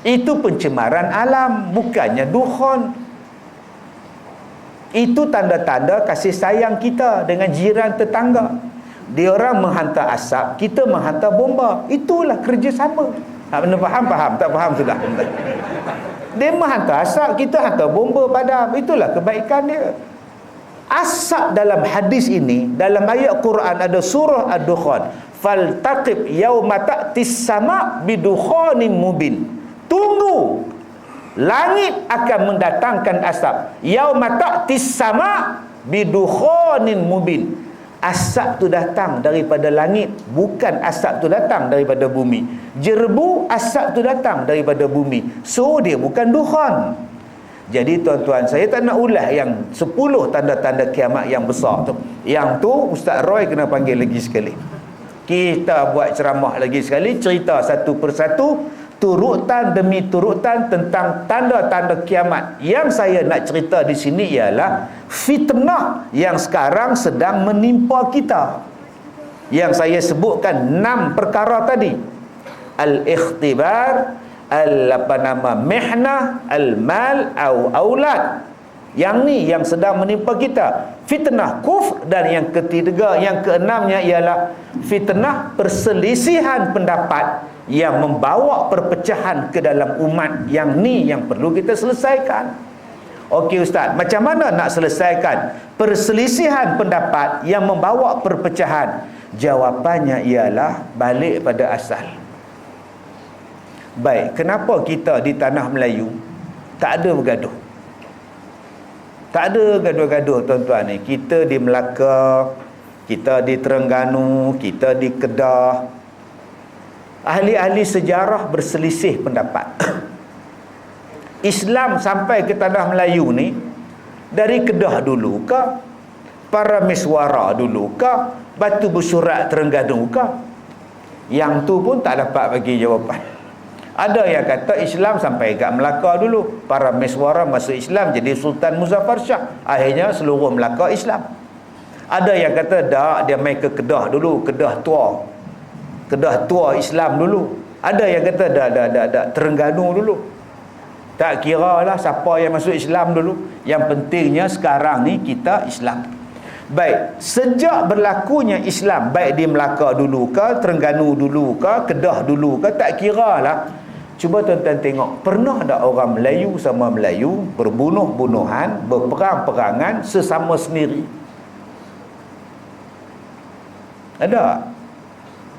Itu pencemaran alam, bukannya dukhan. Itu tanda-tanda kasih sayang kita dengan jiran tetangga. Dia orang menghantar asap, kita menghantar bomba. Itulah kerjasama. Anda faham? Faham? Tak faham sudah? Dia menghantar asap, kita hantar bomba padam. Itulah kebaikan dia. Asap dalam hadis ini, dalam ayat Quran ada surah Ad-Dukhan. Faltaqib yauma ta'tis sama' bidukhanin mubin. Tunggu, langit akan mendatangkan asap. Yauma ta'tis sama' bidukhanin mubin. Asap tu datang daripada langit, bukan asap tu datang daripada bumi. Jerbu, asap tu datang daripada bumi. So dia bukan dukhan. Jadi tuan-tuan, saya tak nak ulas yang 10 tanda-tanda kiamat yang besar tu. Yang tu Ustaz Roy kena panggil lagi sekali. Kita buat ceramah lagi sekali, cerita satu persatu, turutan demi turutan tentang tanda-tanda kiamat. Yang saya nak cerita di sini ialah fitnah yang sekarang sedang menimpa kita. Yang saya sebutkan 6 perkara tadi. Al-ikhtibar, mihnah, al-mal, aulad. Yang ni yang sedang menimpa kita. Fitnah kufr. Dan yang ketiga, yang keenamnya ialah fitnah perselisihan pendapat yang membawa perpecahan ke dalam umat. Yang ni yang perlu kita selesaikan. Okey Ustaz, macam mana nak selesaikan perselisihan pendapat yang membawa perpecahan? Jawapannya ialah balik pada asal. Baik, kenapa kita di tanah Melayu tak ada bergaduh? Tak ada gaduh-gaduh tuan-tuan ni. Kita di Melaka, kita di Terengganu, kita di Kedah. Ahli-ahli sejarah berselisih pendapat. Islam sampai ke tanah Melayu ni dari Kedah dulu ke, Parameswara dulu ke, Batu Bersurat Terengganu ke? Yang tu pun tak dapat bagi jawapan. Ada yang kata Islam sampai kat Melaka dulu, Parameswara masuk Islam jadi Sultan Muzaffar Shah, akhirnya seluruh Melaka Islam. Ada yang kata tak, dia mai ke Kedah dulu, Kedah tua Islam dulu. Ada yang kata dah Terengganu dulu. Tak kira lah siapa yang masuk Islam dulu, yang pentingnya sekarang ni kita Islam. Baik, sejak berlakunya Islam, baik di Melaka dulu ke, Terengganu dulu ke, Kedah dulu ke, tak kira lah. Cuba tuan-tuan tengok, pernah tak orang Melayu sama Melayu berbunuh-bunuhan, berperang-perangan sesama sendiri? Ada?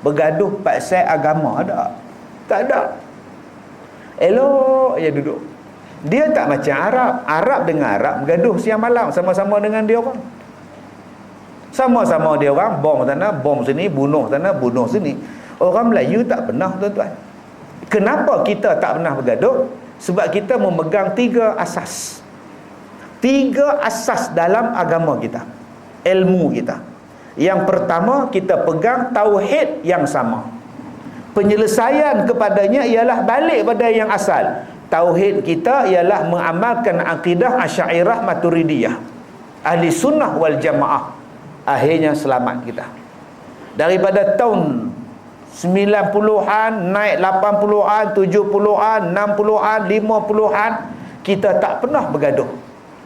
Bergaduh pasal agama ada? Tak ada. Elok je duduk. Dia tak macam Arab. Arab dengan Arab bergaduh siang malam sama-sama dengan dia orang. Sama-sama dia orang, bom sana, bom sini, bunuh sana, bunuh sini. Orang Melayu tak pernah tuan-tuan. Kenapa kita tak pernah bergaduh? Sebab kita memegang 3 asas. 3 asas dalam agama kita, ilmu kita. Yang pertama, kita pegang tauhid yang sama. Penyelesaian kepadanya ialah balik pada yang asal. Tauhid kita ialah mengamalkan akidah Asy'ariyah Maturidiyah, ahli sunnah wal jamaah. Akhirnya selamat kita. Daripada tahun 90-an, naik 80-an, 70-an, 60-an, 50-an, kita tak pernah bergaduh.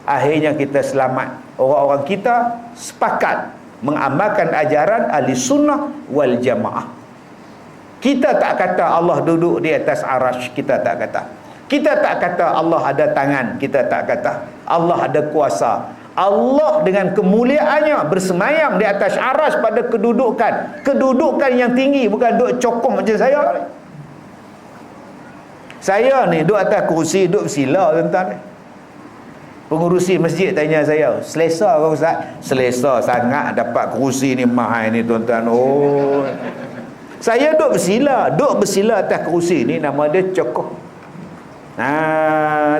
Akhirnya kita selamat. Orang-orang kita sepakat mengamalkan ajaran ahli sunnah wal jamaah. Kita tak kata Allah duduk di atas arasy, kita tak kata. Kita tak kata Allah ada tangan, kita tak kata. Allah ada kuasa. Allah dengan kemuliaannya bersemayam di atas arasy pada kedudukan yang tinggi, bukan duduk cokong macam saya. Saya ni duduk atas kursi, duduk bersila tuan-tuan. Pengurusi masjid tanya saya, selesa ke Ustaz? Selesa sangat dapat kerusi ni mahal ni tuan-tuan. Oh, saya duduk bersila atas kerusi ni, nama dia cokoh.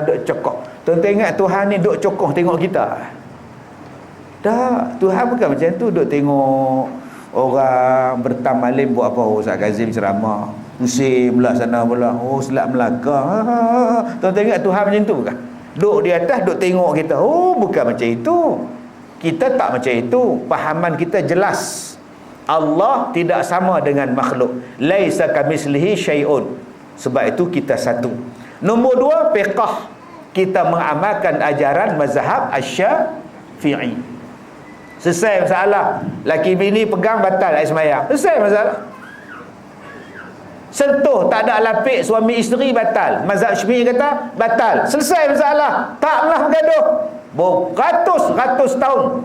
Duduk cokoh. Tuan-tuan ingat Tuhan ni duduk cokoh tengok kita? Tak, Tuhan bukan macam tu, duduk tengok orang bertamalim buat apa. Ustaz Kazim ceramah, pusing belah sana belah, oh selak Melaka. Tuan-tuan ingat Tuhan macam tu bukan? Duduk di atas, duduk tengok kita. Oh, bukan macam itu. Kita tak macam itu. Fahaman kita jelas. Allah tidak sama dengan makhluk. Laisa kamislihi syai'un. Sebab itu kita satu. Nombor dua, fiqh. Kita mengamalkan ajaran mazhab Asy-Syafi'i. Selesai masalah. Laki bini pegang batal air sembahyang. Selesai masalah. Sentuh tak ada lapik suami isteri batal. Mazhab Syafi'i kata batal. Selesai masalah. Taklah bergaduh. Beratus-ratus tahun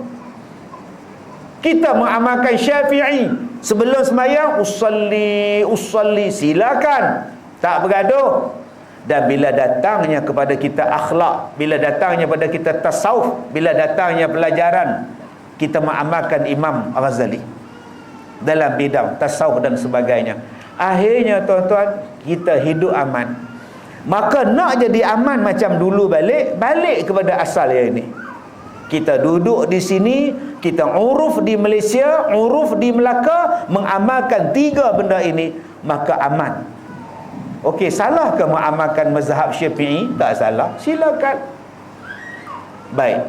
kita mengamalkan Syafi'i. Sebelum sembahyang usalli, silakan. Tak bergaduh. Dan bila datangnya kepada kita akhlak, bila datangnya kepada kita tasawuf, bila datangnya pelajaran, kita mengamalkan Imam Ghazali dalam bidang tasawuf dan sebagainya. Akhirnya tuan-tuan, kita hidup aman. Maka nak jadi aman macam dulu balik kepada asal yang ini. Kita duduk di sini, kita uruf di Malaysia, uruf di Melaka, mengamalkan tiga benda ini, maka aman. Okey, salah ke mengamalkan mazhab Syafi'i? Tak salah, silakan. Baik.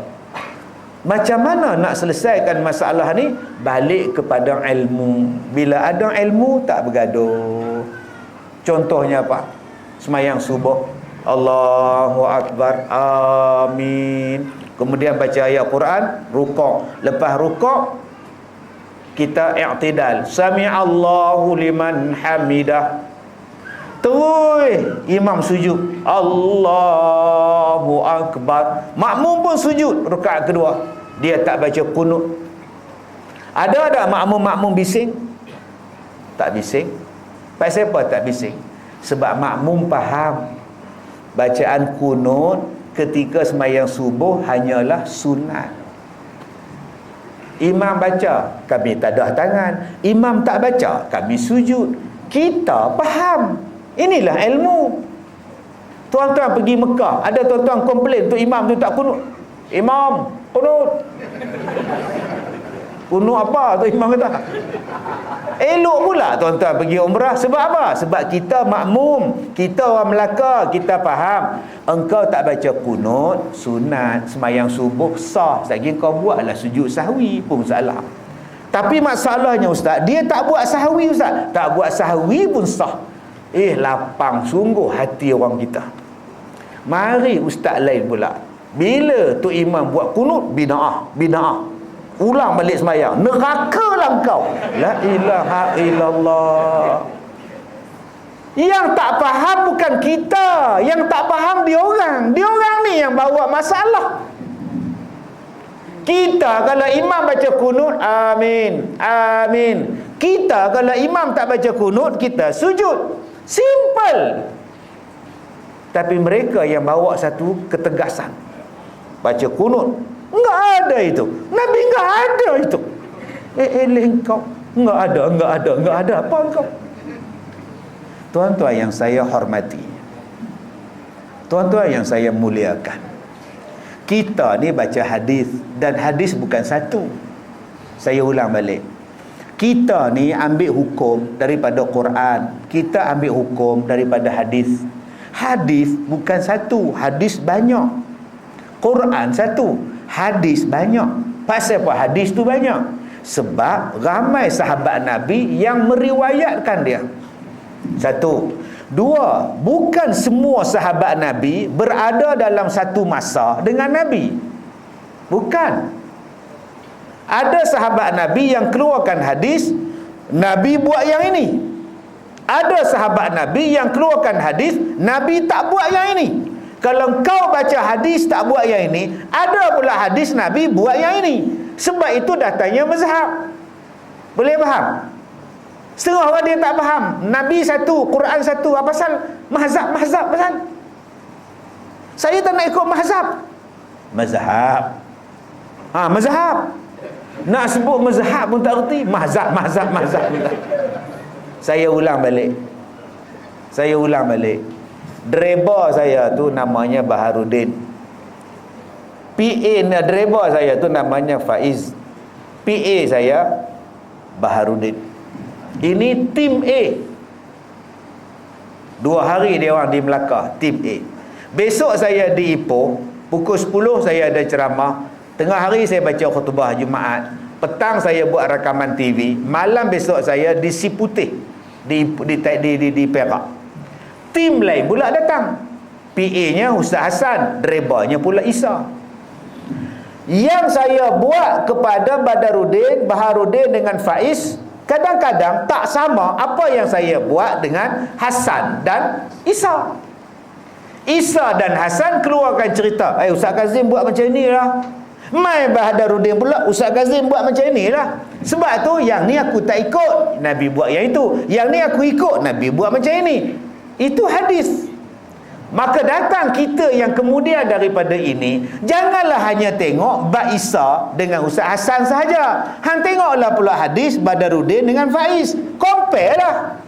Macam mana nak selesaikan masalah ni? Balik kepada ilmu. Bila ada ilmu, tak bergaduh. Contohnya apa? Semayang subuh, Allahu Akbar, amin. Kemudian baca ayat Quran, rukuk. Lepas rukuk, kita i'tidal. Sami'allahu liman hamidah. Terus imam sujud, Allahu Akbar. Makmum pun sujud rakaat kedua. Dia tak baca kunut. Ada tak makmum bising? Tak bising. Pasal apa tak bising? Sebab makmum faham bacaan kunut ketika sembahyang subuh hanyalah sunat. Imam baca, kami tadah tangan. Imam tak baca, kami sujud. Kita faham. Inilah ilmu. Tuan-tuan pergi Mekah, ada tuan-tuan komplain tu imam tu tak kunut. Imam, kunut. Kunut apa tu imam kata? Elok pula tuan-tuan pergi umrah. Sebab apa? Sebab kita makmum, kita orang Melaka, kita faham. Engkau tak baca kunut, sunat, semayang subuh sah. Lagi kau buatlah sujud sahwi pun salah. Tapi masalahnya ustaz, dia tak buat sahwi ustaz. Tak buat sahwi pun sah. Lapang sungguh hati orang kita. Mari ustaz lain pula. Bila tu imam buat kunut, bid'ah. Ulang balik sembahyang. Nerakalah engkau. La ilaha illallah. Yang tak faham bukan kita. Yang tak faham dia orang. Dia orang ni yang bawa masalah. Kita kalau imam baca kunut, amin, amin. Kita kalau imam tak baca kunut, kita sujud. Simple. Tapi mereka yang bawa satu ketegasan. Baca kunut, enggak ada itu. Nabi enggak ada itu. Engkau enggak ada apa engkau? Tuan-tuan yang saya hormati, tuan-tuan yang saya muliakan, kita ni baca hadis, dan hadis bukan satu. Saya ulang balik. Kita ni ambil hukum daripada Quran, kita ambil hukum daripada hadis. Hadis bukan satu, hadis banyak. Quran satu, hadis banyak. Pasal apa hadis tu banyak? Sebab ramai sahabat Nabi yang meriwayatkan dia. Satu. Dua, bukan semua sahabat Nabi berada dalam satu masa dengan Nabi. Bukan. Ada sahabat Nabi yang keluarkan hadis, Nabi buat yang ini. Ada sahabat Nabi yang keluarkan hadis, Nabi tak buat yang ini. Kalau kau baca hadis tak buat yang ini, ada pula hadis Nabi buat yang ini. Sebab itu datangnya mazhab. Boleh faham? Setengah orang dia tak faham. Nabi satu, Quran satu. Apa pasal mazhab pasal? Saya tak nak ikut mazhab. Mazhab. Nak sebut mazhab pun tak erti. Mazhab. Saya ulang balik. Driver saya tu namanya Baharudin. PA driver saya tu namanya Faiz. PA saya Baharudin. Ini tim A. 2 hari dia orang di Melaka, tim A. Besok saya di Ipoh, pukul 10 saya ada ceramah. Tengah hari saya baca khutbah Jumaat. Petang saya buat rakaman TV. Malam besok saya di Siputih, di Perak. Tim lain pula datang. PA-nya Ustaz Hasan, drivernya pula Isa. Yang saya buat kepada Baharudin dengan Faiz, kadang-kadang tak sama apa yang saya buat dengan Hasan dan Isa. Isa dan Hasan keluarkan cerita, Ustaz Kazim buat macam ni lah. Mai Baharudin pula, Ustaz Kazim buat macam ni lah. Sebab tu yang ni aku tak ikut, Nabi buat yang itu. Yang ni aku ikut, Nabi buat macam ini. Itu hadis. Maka datang kita yang kemudian daripada ini, janganlah hanya tengok Bak Isa dengan Ustaz Hasan sahaja. Hang tengoklah pula hadis Badarudin dengan Faiz. Compare lah.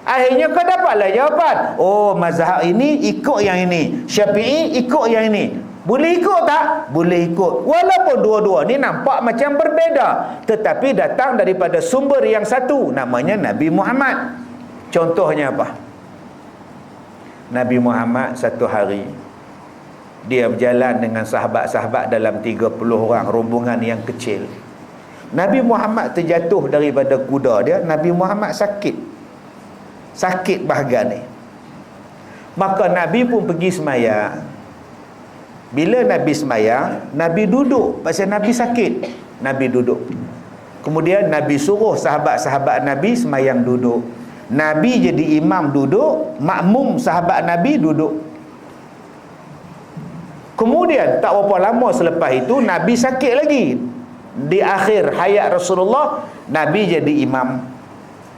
Akhirnya kau dapatlah jawapan. Oh, mazhab ini ikut yang ini, Syafi'i ikut yang ini. Boleh ikut tak? Boleh ikut. Walaupun dua-dua ni nampak macam berbeza, tetapi datang daripada sumber yang satu, namanya Nabi Muhammad. Contohnya apa? Nabi Muhammad satu hari dia berjalan dengan sahabat-sahabat dalam 30 orang, rombongan yang kecil. Nabi Muhammad terjatuh daripada kuda dia. Nabi Muhammad sakit bahagian ni. Maka Nabi pun pergi semayang. Bila Nabi semayang, Nabi duduk. Pasal Nabi sakit, Nabi duduk. Kemudian Nabi suruh sahabat-sahabat Nabi semayang duduk. Nabi jadi imam duduk, makmum sahabat Nabi duduk. Kemudian tak berapa lama selepas itu Nabi sakit lagi. Di akhir hayat Rasulullah, Nabi jadi imam.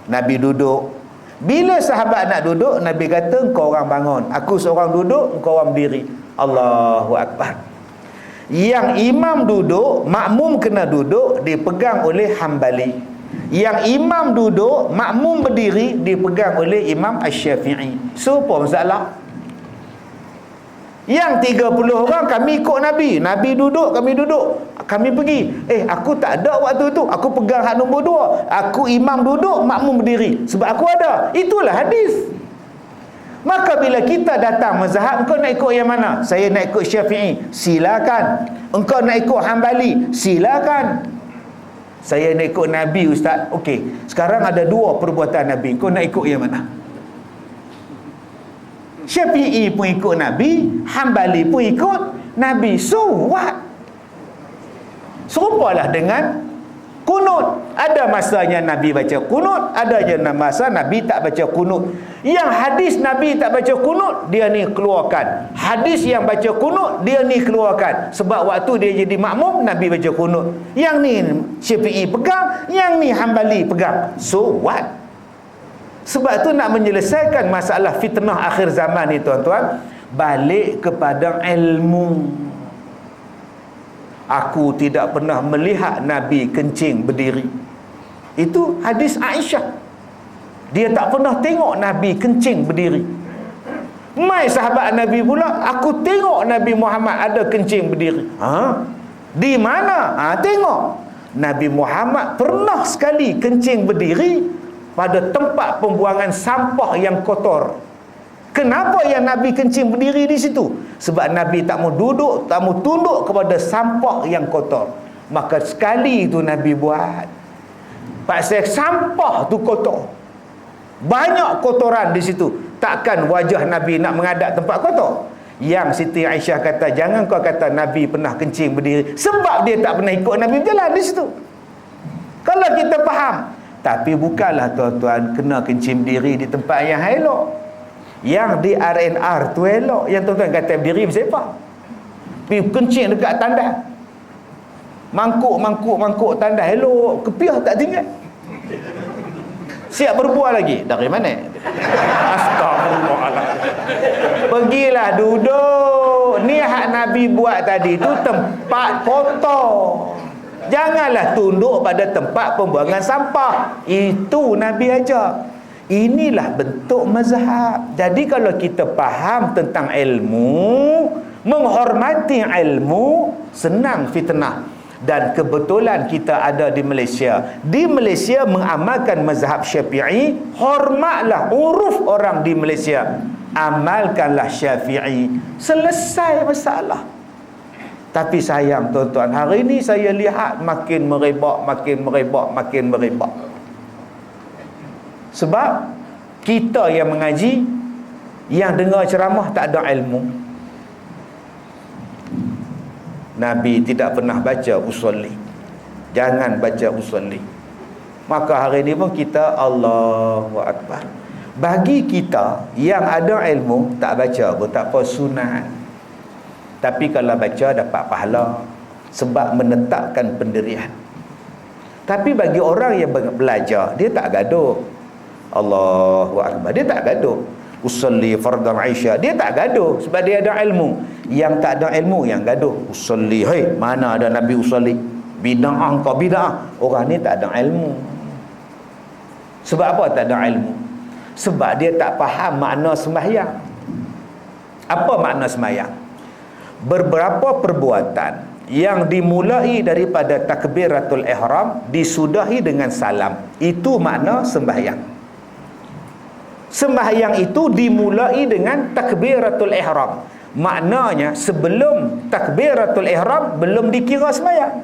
Nabi duduk. Bila sahabat nak duduk, Nabi kata, "Engkau orang bangun. Aku seorang duduk, engkau orang berdiri." Allahu Akbar. Yang imam duduk, makmum kena duduk, dipegang oleh Hambali. Yang imam duduk, makmum berdiri, dipegang oleh Imam Asy-Syafi'i. So, apa masalah? Yang 30 orang kami ikut Nabi. Nabi duduk, kami duduk. Kami pergi. Aku tak ada waktu tu. Aku pegang hak nombor 2. Aku imam duduk, makmum berdiri. Sebab aku ada. Itulah hadis. Maka bila kita datang mazhab, engkau nak ikut yang mana? Saya nak ikut Syafi'i. Silakan. Engkau nak ikut Hambali. Silakan. Saya nak ikut Nabi, Ustaz. Okey, sekarang ada 2 perbuatan Nabi. Kau nak ikut yang mana? Syafi'i pun ikut Nabi, Hambali pun ikut Nabi. So what? Serupalah dengan kunut. Ada masanya Nabi baca kunut, ada je masa Nabi tak baca kunut. Yang hadis Nabi tak baca kunut, dia ni keluarkan. Hadis yang baca kunut, dia ni keluarkan. Sebab waktu dia jadi makmum, Nabi baca kunut. Yang ni Syafi'i pegang, yang ni Hambali pegang. So what? Sebab tu nak menyelesaikan masalah fitnah akhir zaman ni, tuan-tuan, balik kepada ilmu. Aku tidak pernah melihat Nabi kencing berdiri. Itu hadis Aisyah. Dia tak pernah tengok Nabi kencing berdiri. Mai sahabat Nabi pula, aku tengok Nabi Muhammad ada kencing berdiri. Di mana? Tengok. Nabi Muhammad pernah sekali kencing berdiri pada tempat pembuangan sampah yang kotor. Kenapa yang Nabi kencing berdiri di situ? Sebab Nabi tak mau duduk, tak mau tunduk kepada sampah yang kotor. Maka sekali itu Nabi buat. Pasal sampah tu kotor. Banyak kotoran di situ. Takkan wajah Nabi nak menghadap tempat kotor. Yang Siti Aisyah kata, jangan kau kata Nabi pernah kencing berdiri. Sebab dia tak pernah ikut Nabi berjalan di situ. Kalau kita faham. Tapi bukanlah tuan-tuan kena kencing berdiri di tempat yang elok. Yang di RNR tu elok. Yang tuan-tuan kata berdiri bersepah. Pergi kencing dekat tandas. Mangkuk tandas elok. Kepiah tak tinggal. Siap berbual lagi. Dari mana? Astagfirullahaladzim. Pergilah duduk. Ni hak Nabi buat tadi tu tempat kotor. Janganlah tunduk pada tempat pembuangan sampah. Itu Nabi ajar. Inilah bentuk mazhab. Jadi kalau kita faham tentang ilmu, menghormati ilmu, senang fitnah. Dan kebetulan kita ada di Malaysia. Di Malaysia mengamalkan mazhab Syafi'i, hormatlah uruf orang di Malaysia. Amalkanlah Syafi'i. Selesai masalah. Tapi sayang tuan-tuan, hari ini saya lihat makin merebak, makin merebak, makin merebak. Sebab kita yang mengaji, yang dengar ceramah tak ada ilmu. Nabi tidak pernah baca usolli. Jangan baca usolli. Maka hari ini pun kita Allahu Akbar. Bagi kita yang ada ilmu, tak baca pun tak apa, sunat. Tapi kalau baca dapat pahala, sebab menetapkan pendirian. Tapi bagi orang yang belajar, dia tak gaduh. Allahu Akbar, dia tak gaduh. Usolli fardhu Aisyah, dia tak gaduh sebab dia ada ilmu. Yang tak ada ilmu yang gaduh. Usolli, hei, mana ada Nabi usolli? Bid'ah, kau bid'ah. Orang ni tak ada ilmu. Sebab apa tak ada ilmu? Sebab dia tak faham makna sembahyang. Apa makna sembahyang? Beberapa perbuatan yang dimulai daripada takbiratul ihram disudahi dengan salam, itu makna sembahyang. Sembahyang itu dimulai dengan takbiratul ihram. Maknanya sebelum takbiratul ihram belum dikira sembahyang.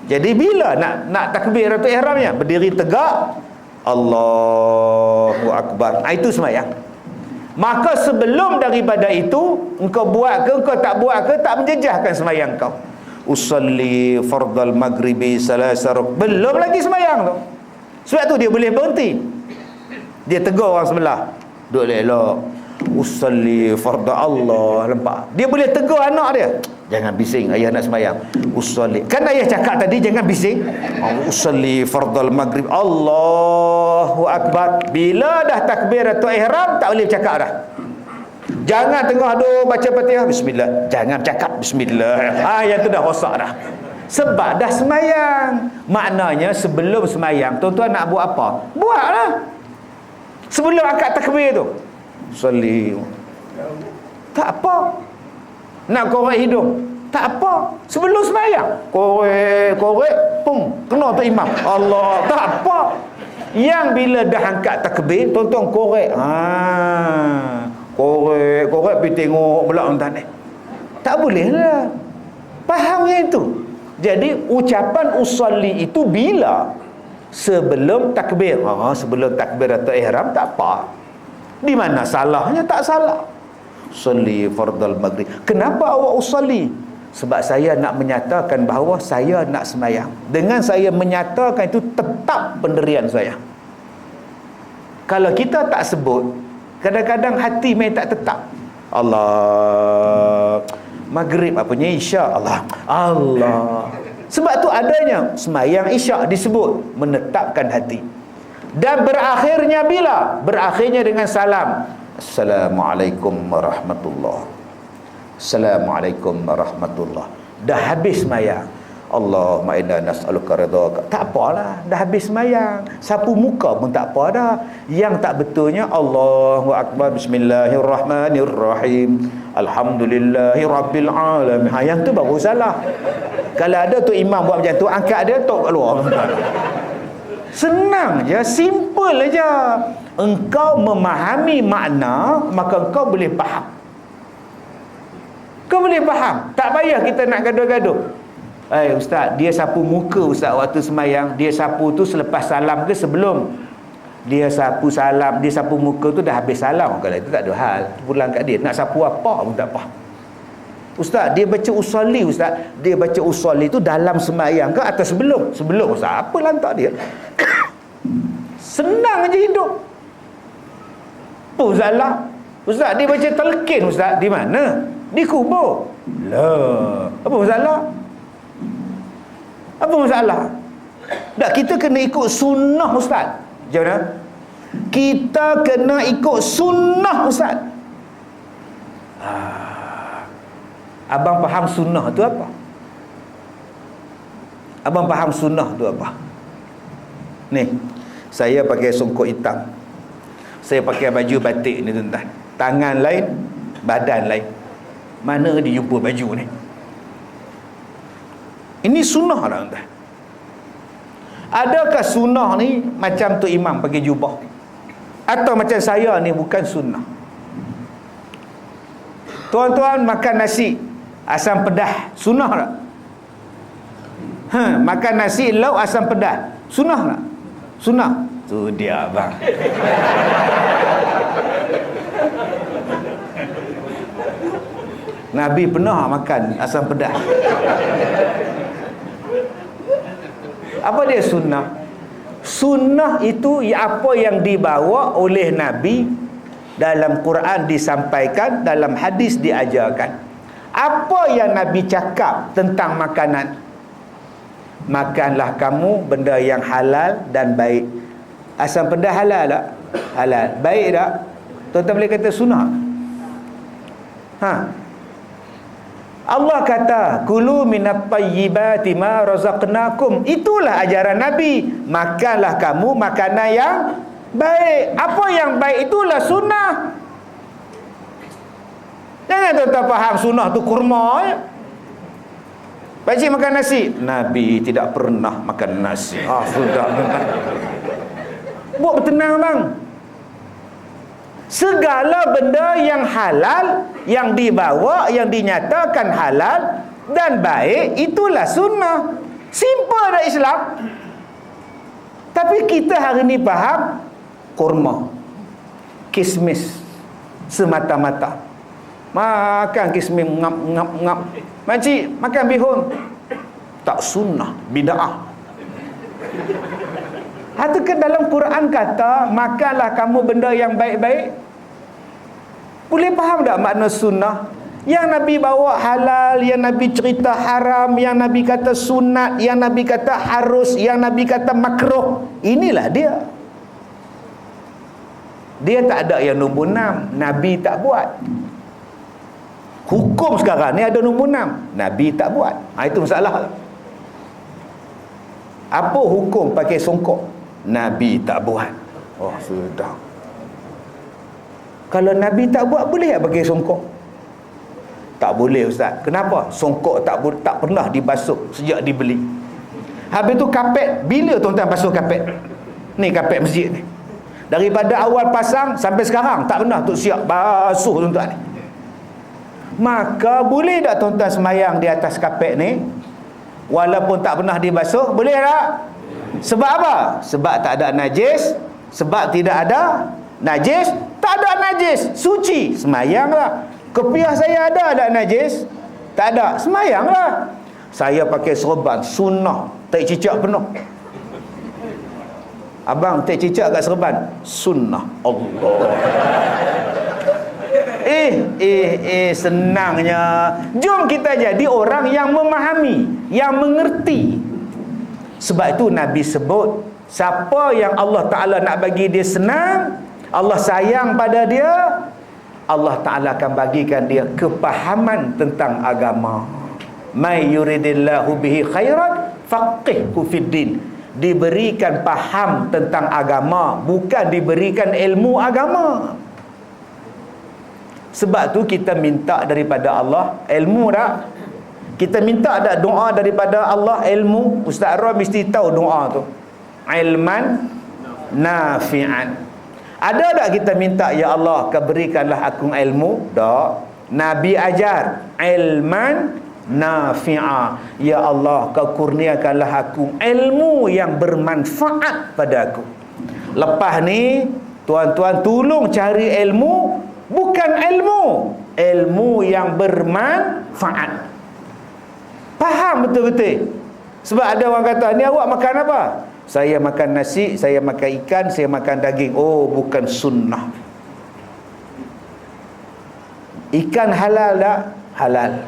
Jadi bila nak takbiratul ihramnya, berdiri tegak, Allahu Akbar, itu sembahyang. Maka sebelum daripada itu, engkau buat ke engkau tak buat ke, tak menjejahkan sembahyang kau. Usalli fardal maghribi salasa rakaat, belum lagi sembahyang tu. Sebab tu dia boleh berhenti. Dia tegur orang sebelah, duduk elok. Usalli fardal Allah, nampak? Dia boleh tegur anak dia, jangan bising, ayah nak sembahyang. Usalli, kan ayah cakap tadi jangan bising. Usalli fardal maghrib, Allahu Akbar. Bila dah takbiratul ihram, tak boleh cakap dah. Jangan tengah duk baca Fatihah, bismillah, jangan cakap bismillah. Yang tu dah rosak dah. Sebab dah sembahyang. Maknanya sebelum sembahyang, tuan-tuan nak buat apa? Buatlah. Sebelum akad takbir tu, usalli, tak apa. Nak korek hidung, tak apa. Sebelum sembahyang, korek, pum, kena tu imam, Allah, tak apa. Yang bila dah angkat takbir, tuan-tuan korek, korek pergi tengok belakang tanah, tak boleh lah. Faham yang itu? Jadi ucapan usalli itu bila? Sebelum takbir. Sebelum takbiratul ihram tak apa. Di mana salahnya? Tak salah. Usalli fardal maghrib. Kenapa awak usalli? Sebab saya nak menyatakan bahawa saya nak sembahyang. Dengan saya menyatakan itu, tetap pendirian saya. Kalau kita tak sebut, kadang-kadang hati main tak tetap. Allah, maghrib apanya, isyak, Allah. Sebab tu adanya sembahyang isyak disebut menetapkan hati. Dan berakhirnya bila? Berakhirnya dengan salam. Assalamualaikum warahmatullahi. Assalamualaikum warahmatullahi. Dah habis sembahyang. Allahumma inna nas'aluka ridhaka. Tak apalah, dah habis sembahyang. Sapu muka pun tak apa dah. Yang tak betulnya Allahu Akbar, bismillahirrahmanirrahim, alhamdulillahi rabbil alamin. Yang tu baru salah. Kalau ada tu imam buat macam tu, angkat dia tok kat luar. Senang je, simple aja. Engkau memahami makna, maka engkau boleh faham. Kau boleh faham. Tak payah kita nak gaduh-gaduh. Ustaz, dia sapu muka ustaz waktu sembahyang. Dia sapu tu selepas salam ke sebelum? Dia sapu salam, dia sapu muka tu dah habis salam. Kalau itu tak ada hal, pulang kat dia. Nak sapu apa pun tak apa. Ustaz, dia baca usolli ustaz. Dia baca usolli tu dalam sembahyang ke atau sebelum? Sebelum ustaz. Apa lantak dia? Senang aja hidup. Apa salah? Ustaz, dia baca talqin ustaz. Di mana? Di kubur. Lah, apa masalah? Apa masalah? Tak, kita kena ikut sunnah ustaz. Macam mana? Kita kena ikut sunnah ustaz. Abang faham sunnah tu apa? Abang faham sunnah tu apa? Ni, saya pakai songkok hitam. Saya pakai baju batik ni tuan-tuan. Tangan lain, badan lain. Mana dia jumpa baju ni? Ini sunnah lah tuan-tuan. Adakah sunnah ni macam tu imam pakai jubah? Atau macam saya ni bukan sunnah? Tuan-tuan makan nasi asam pedas, sunnah tak? Makan nasi lauk asam pedas, sunnah tak? Sunnah. Tu dia abang. Nabi pernah makan asam pedas. Apa dia sunnah? Sunnah itu apa yang dibawa oleh Nabi, dalam Quran disampaikan, dalam hadis diajarkan. Apa yang Nabi cakap tentang makanan? Makanlah kamu benda yang halal dan baik. Asam pedas halal tak? Halal. Baik tak? Tuan-tuan boleh kata sunnah? Allah kata, kulu minat tayyibati ma razaqnakum. Itulah ajaran Nabi. Makanlah kamu makanan yang baik. Apa yang baik itulah sunnah. Jangan tuan-tuan faham sunnah tu kurma je. Pakcik makan nasi, Nabi tidak pernah makan nasi. Sudah. Buat bertenang bang. Segala benda yang halal, yang dibawa, yang dinyatakan halal dan baik, itulah sunnah. Simple dah Islam. Tapi kita hari ni faham kurma, kismis semata-mata. Makan kismis ngap. Makcik makan bihun, tak sunnah, bid'ah. Ke dalam Quran kata makanlah kamu benda yang baik-baik. Boleh faham tak makna sunnah? Yang Nabi bawa halal, yang Nabi cerita haram, yang Nabi kata sunat, yang Nabi kata harus, yang Nabi kata makruh. Inilah dia. Dia tak ada yang nombor 6. Nabi tak buat. Hukum sekarang ni ada nombor 6. Nabi tak buat. Itu masalah. Apa hukum pakai songkok? Nabi tak buat. Sudah. Kalau Nabi tak buat, boleh tak pakai songkok? Tak boleh ustaz. Kenapa? Songkok tak pernah dibasuh sejak dibeli. Habis tu kapet, bila tuan-tuan basuh kapet? Ni kapet masjid ni. Daripada awal pasang sampai sekarang tak pernah tu siap basuh tuan-tuan ni. Maka boleh tak tuan-tuan semayang di atas kapet ni walaupun tak pernah dibasuh? Boleh tak? Sebab apa? Sebab tak ada najis. Sebab tidak ada najis. Tak ada najis, suci, semayanglah. Kopiah saya ada najis? Tak ada, semayanglah. Saya pakai serban sunnah, tak cicak penuh. Abang tak cicak kat serban, sunnah. Allah. Senangnya. Jom kita jadi orang yang memahami, yang mengerti. Sebab itu Nabi sebut, siapa yang Allah Ta'ala nak bagi dia senang, Allah sayang pada dia, Allah Ta'ala akan bagikan dia kepahaman tentang agama. May yuridillahu bihi khairan faqihhu fid din. Diberikan faham tentang agama, bukan diberikan ilmu agama. Sebab tu kita minta daripada Allah ilmu tak? Kita minta ada doa daripada Allah ilmu. Ustaz Roy mesti tahu doa tu. Ilman nafi'an. Ada tak kita minta, ya Allah berikanlah aku ilmu? Tak. Nabi ajar ilman nafi'a. Ya Allah, kau kurniakanlah aku ilmu yang bermanfaat pada aku. Lepas ni tuan-tuan tolong cari ilmu, bukan ilmu yang bermanfaat. Faham betul-betul. Sebab ada orang kata, ni awak makan apa? Saya makan nasi, saya makan ikan, saya makan daging. Bukan sunnah. Ikan halal tak? Halal.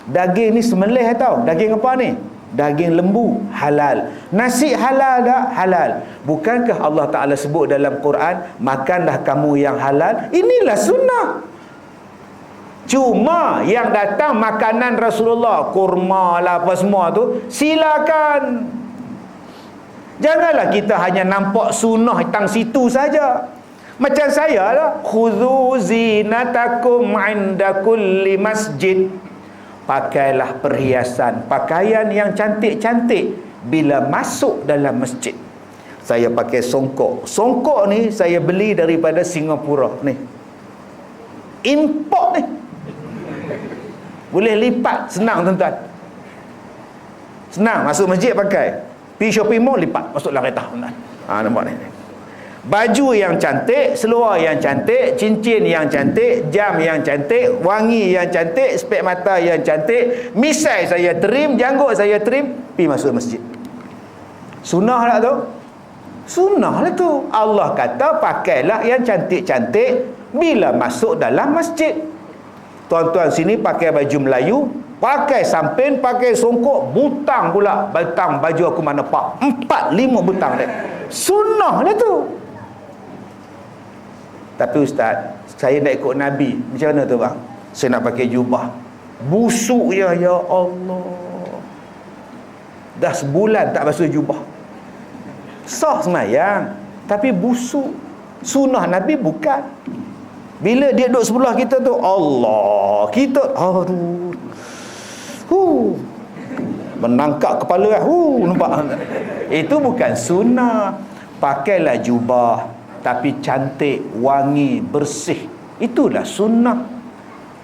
Daging ni semelih tau. Daging apa ni? Daging lembu halal. Nasi halal tak? Halal. Bukankah Allah Ta'ala sebut dalam Quran, makanlah kamu yang halal? Inilah sunnah. Cuma yang datang makanan Rasulullah, kurma lah apa semua tu, silakan. Janganlah kita hanya nampak sunnah tang situ saja. Macam saya lah, khudhu zinatakum 'inda kulli masjid. Pakailah perhiasan, pakaian yang cantik-cantik bila masuk dalam masjid. Saya pakai songkok. Songkok ni saya beli daripada Singapura ni. Import ni. Boleh lipat, senang tuan-tuan. Senang, masuk masjid pakai. Pergi shopping mall, lipat, masuklah kereta. Nampak ni. Baju yang cantik, seluar yang cantik, cincin yang cantik, jam yang cantik, wangi yang cantik, spek mata yang cantik, misai saya trim, janggut saya trim, pergi masuk masjid. Sunnah tak tu? Sunnah lah tu. Allah kata pakailah yang cantik-cantik bila masuk dalam masjid. Tuan-tuan sini pakai baju Melayu, pakai sampin, pakai songkok, butang pula. Butang baju aku mana pak? 4-5 butang dia. Sunnah lah tu. Tapi ustaz, saya nak ikut Nabi. Macam mana tu bang? Saya nak pakai jubah. Busuk ya Allah. Dah sebulan tak basuh jubah. Sah semayang, tapi busuk. Sunnah Nabi bukan. Bila dia duduk sebelah kita tu, Allah, kita aduh. Menangkap kepala nampak. Itu bukan sunnah. Pakailah jubah, tapi cantik, wangi, bersih. Itulah sunnah.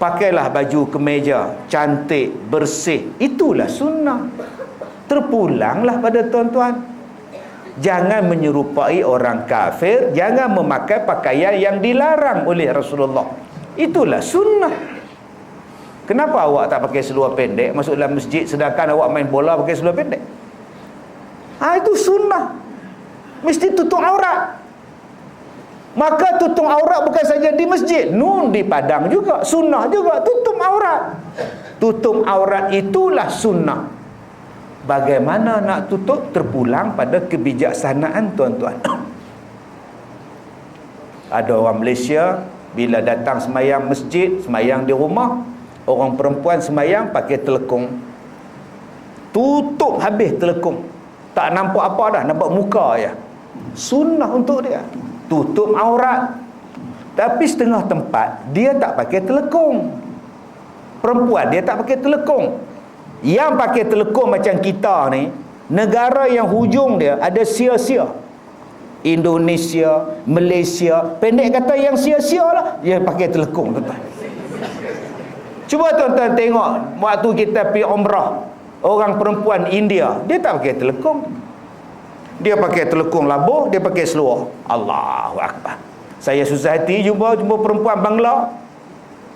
Pakailah baju kemeja, cantik, bersih. Itulah sunnah. Terpulanglah pada tuan-tuan. Jangan menyerupai orang kafir. Jangan memakai pakaian yang dilarang oleh Rasulullah. Itulah sunnah. Kenapa awak tak pakai seluar pendek masuk dalam masjid, sedangkan awak main bola pakai seluar pendek? Itu sunnah. Mesti tutup aurat. Maka tutup aurat bukan saja di masjid, di padang juga, sunnah juga, tutup aurat. Tutup aurat itulah sunnah. Bagaimana nak tutup? Terpulang pada kebijaksanaan tuan-tuan. Ada orang Malaysia bila datang semayang masjid, semayang di rumah, orang perempuan semayang pakai telekung. Tutup habis telekung. Tak nampak apa dah, nampak muka je. Sunnah untuk dia. Tutup aurat. Tapi setengah tempat dia tak pakai telekung. Perempuan dia tak pakai telekung. Yang pakai telekung macam kita ni, negara yang hujung dia ada sia-sia. Indonesia, Malaysia, pendek kata yang sia-sia lah, dia pakai telekung tuan-tuan. Cuba tuan-tuan tengok waktu kita pergi umrah, orang perempuan India, dia tak pakai telekung. Dia pakai telekung labuh, dia pakai seluar. Allahu Akbar. Saya susah hati jumpa perempuan Bangla.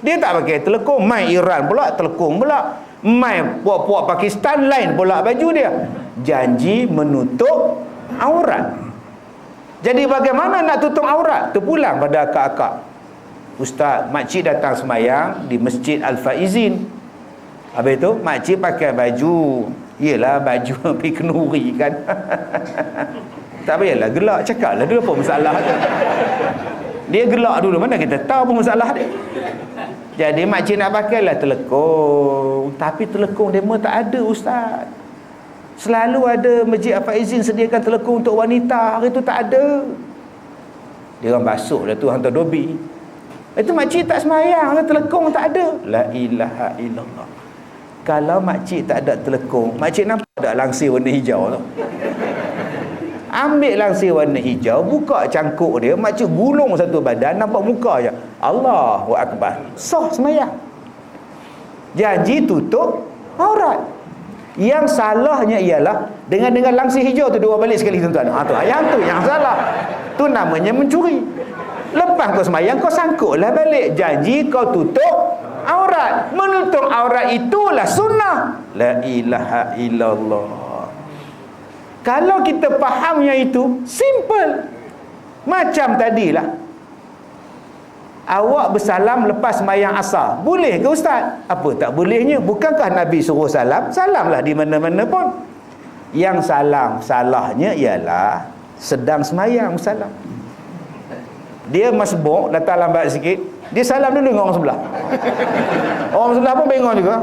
Dia tak pakai telekung, mai Iran pula telekung pula. Mai puak-puak Pakistan lain pula baju dia. Janji menutup aurat. Jadi bagaimana nak tutup aurat? Terpulang pada akak-akak. Ustaz, makcik datang semayang di Masjid Al-Faizin. Habis tu makcik pakai baju, yelah baju pergi kenuri kan. Tak payahlah gelak, cakaplah dulu apa masalah dia. Dia gelak dulu, mana kita tahu apa masalah dia. Jadi makcik nak pakailah telekung, tapi telekung demo tak ada ustaz. Selalu ada Masjid Al-Faizin sediakan telekung untuk wanita, hari tu tak ada. Dia orang basuh dah tu hantar dobi. Itu makcik tak semayang, telekung tak ada. La ilaha illallah. Kalau makcik tak ada telekung, makcik nampak tak langsir warna hijau tu? Ambil langsir warna hijau, buka cangkuk dia, makcik gulung satu badan, nampak muka je. Allahu Akbar. Sah semayang. Janji tutup aurat. Yang salahnya ialah dengan langsir hijau tu dua balik sekali tuan-tuan. Yang tu yang salah. Tu namanya mencuri. Lepas kau semayang, kau sangkutlah balik. Janji kau tutup aurat. Menutup aurat itulah sunnah. La ilaha illallah. Kalau kita fahamnya itu, simple. Macam tadilah. awak bersalam lepas sembahyang asar. Boleh ke ustaz? Apa tak bolehnya? Bukankah Nabi suruh salam? Salamlah di mana-mana pun. Yang salahnya ialah sedang sembahyang salam. Dia masbuk, datang lambat sikit, dia salam dulu dengan orang sebelah. Orang sebelah pun bengong juga.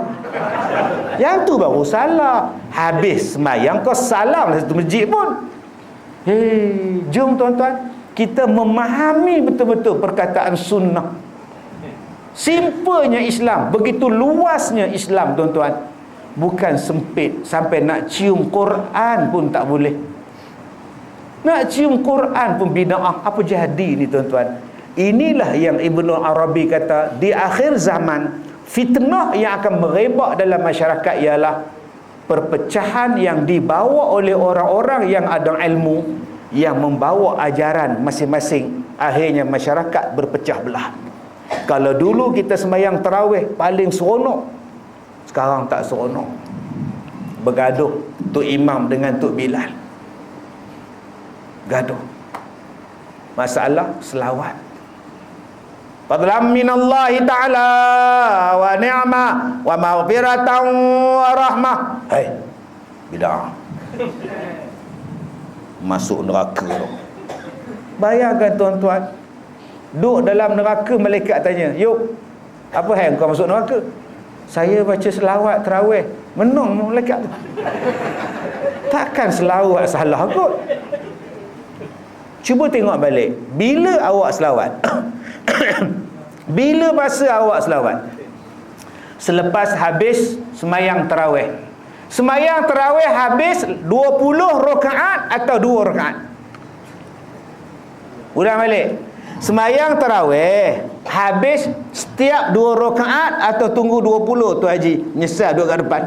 Yang tu baru salah. Habis sembahyang kau salam satu masjid pun. Hei, jom tuan-tuan, kita memahami betul-betul perkataan sunnah. Simpelnya Islam, begitu luasnya Islam tuan-tuan. Bukan sempit sampai nak cium Quran pun tak boleh. Nak cium Quran pun bid'ah. Apa jadi ni tuan-tuan? Inilah yang Ibnu Arabi kata, di akhir zaman fitnah yang akan merebak dalam masyarakat ialah perpecahan yang dibawa oleh orang-orang yang ada ilmu, yang membawa ajaran masing-masing. Akhirnya masyarakat berpecah belah. Kalau dulu kita sembahyang tarawih paling seronok, sekarang tak seronok. Bergaduh Tok Imam dengan Tok Bilal, gaduh masalah selawat. Fadlan minallahi ta'ala wa ni'mah wa maghfiratan wa rahmah. Hai, bid'ah. Masuk neraka tu. Bayangkan tuan-tuan, duduk dalam neraka, malaikat tanya, "Yuk, apa hal kau masuk neraka?" "Saya baca selawat tarawih." Menung malaikat tu. Takkan selawat salah kot. Cuba tengok balik, bila awak selawat? Bila masa awak selawat? Selepas habis sembahyang tarawih. Sembahyang tarawih habis 20 rakaat atau 2 rakaat? Ulang balik. Sembahyang tarawih habis setiap 2 rakaat atau tunggu 20 tu Haji? Nyesal duduk kat depan.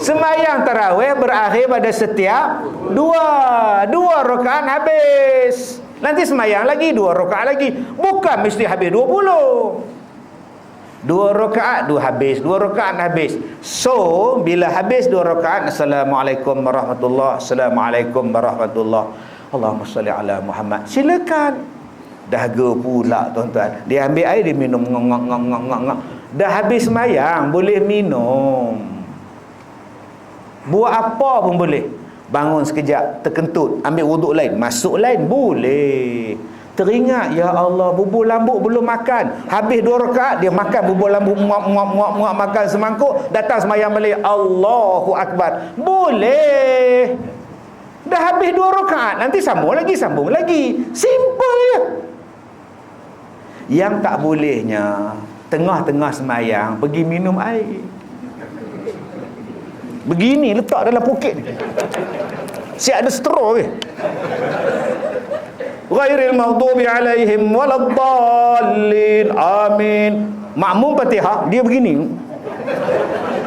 Sembahyang tarawih berakhir pada setiap 2 rakaat habis. Nanti sembahyang lagi 2 rakaat lagi. Bukan mesti habis 20. 2 rakaat 2 habis, 2 rakaat habis. So bila habis 2 rakaat, Assalamualaikum warahmatullahi, Assalamualaikum warahmatullahi, Allahumma salli ala Muhammad. Silakan. Dahaga pula tuan-tuan. Dia ambil air, dia minum ngok. Dah habis sembahyang boleh minum. Buat apa pun boleh. Bangun sekejap, terkentut, ambil wuduk lain, masuk lain, boleh. Teringat, ya Allah, bubur lambuk belum makan. Habis 2 rakaat, dia makan bubur lambuk, muak makan semangkuk, datang sembahyang balik, Allahu Akbar. Boleh. Dah habis 2 rakaat, nanti sambung lagi. Simple je. Yang tak bolehnya, tengah-tengah sembahyang, pergi minum air. Begini letak dalam poket ni. Siap ada straw ke? Ghairil maghdubi alaihim waladdallin. Amin. Makmum Fatihah dia begini.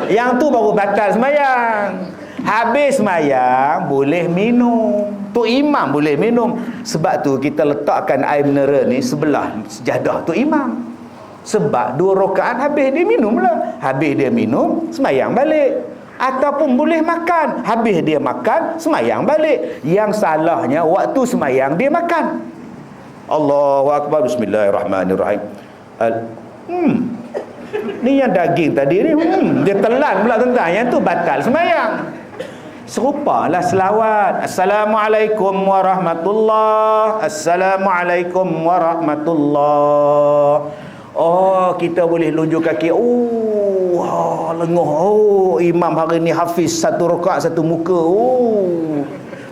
Yang tu baru batal sembahyang. Habis sembahyang boleh minum. Tok Imam boleh minum. Sebab tu kita letakkan air mineral ni sebelah sejadah Tok Imam. Sebab 2 rakaat habis dia minum lah. Habis dia minum, sembahyang balik. Ataupun boleh makan, habis dia makan, sembahyang balik. Yang salahnya waktu sembahyang dia makan. Allahu Akbar, bismillahirrahmanirrahim. Ni yang daging tadi ni, dia telan pula tentang. Yang tu batal sembahyang. Serupalah selawat. Assalamualaikum warahmatullahi, Assalamualaikum warahmatullahi. Oh, kita boleh lunjuk kaki. Oh, lenguh. Oh, imam hari ni hafiz 1 rakaat 1 muka. Oh,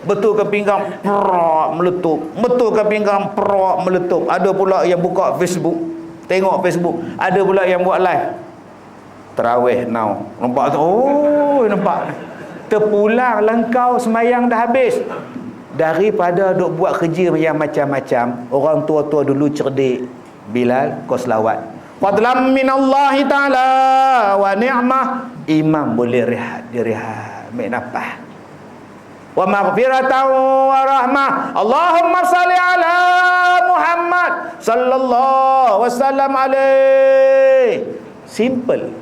betul ke pinggang perak meletup. Betul ke pinggang perak meletup. Ada pula yang buka Facebook, tengok Facebook. Ada pula yang buat live tarawih now. Nampak tu? Oh, nampak. Terpulang lengkau sembahyang dah habis. Daripada duk buat kerja yang macam-macam, orang tua-tua dulu cerdik. Bilal, kau selawat. Fadlan minallahi ta'ala wa ni'mah. Imam boleh rehat, dia rehat, ambil nafas. Wa maghfiratan wa rahmah. Allahumma salli ala Muhammad sallallahu wasallam alaih. Simple.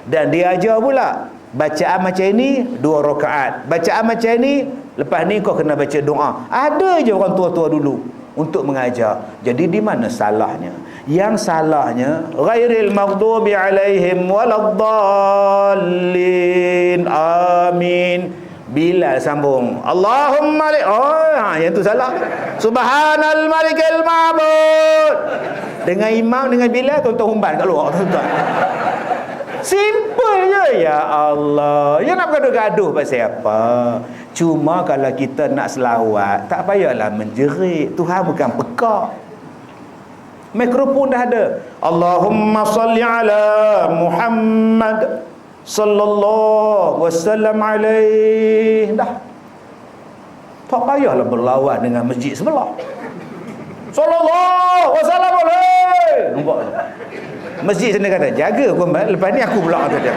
Dan dia ajar pula bacaan macam ini 2 rakaat. Bacaan macam ini, lepas ni kau kena baca doa. Ada je orang tua-tua dulu. untuk mengajar. Jadi di mana salahnya? Yang salahnya ghairil maghdubi alaihim waladdallin. Amin. Bilal sambung Allahumma yang tu salah. Subhanal malikil ma'bud. Dengan imam dengan Bilal tuan-tuan humban kat luar tuan-tuan. Simple je. Ya Allah, you nak bergaduh-gaduh pasal apa? Cuma kalau kita nak selawat, tak payahlah menjerit. Tuhan bukan pekak. Mikrofon dah ada. Allahumma salli ala Muhammad sallallahu wasallam alaih. Dah. Tak payahlah berlawan dengan masjid sebelah. Sallallahu wasallam alaih. Nampak? Masjid sendiri kata, jaga kau, lepas ni aku pula kata dia.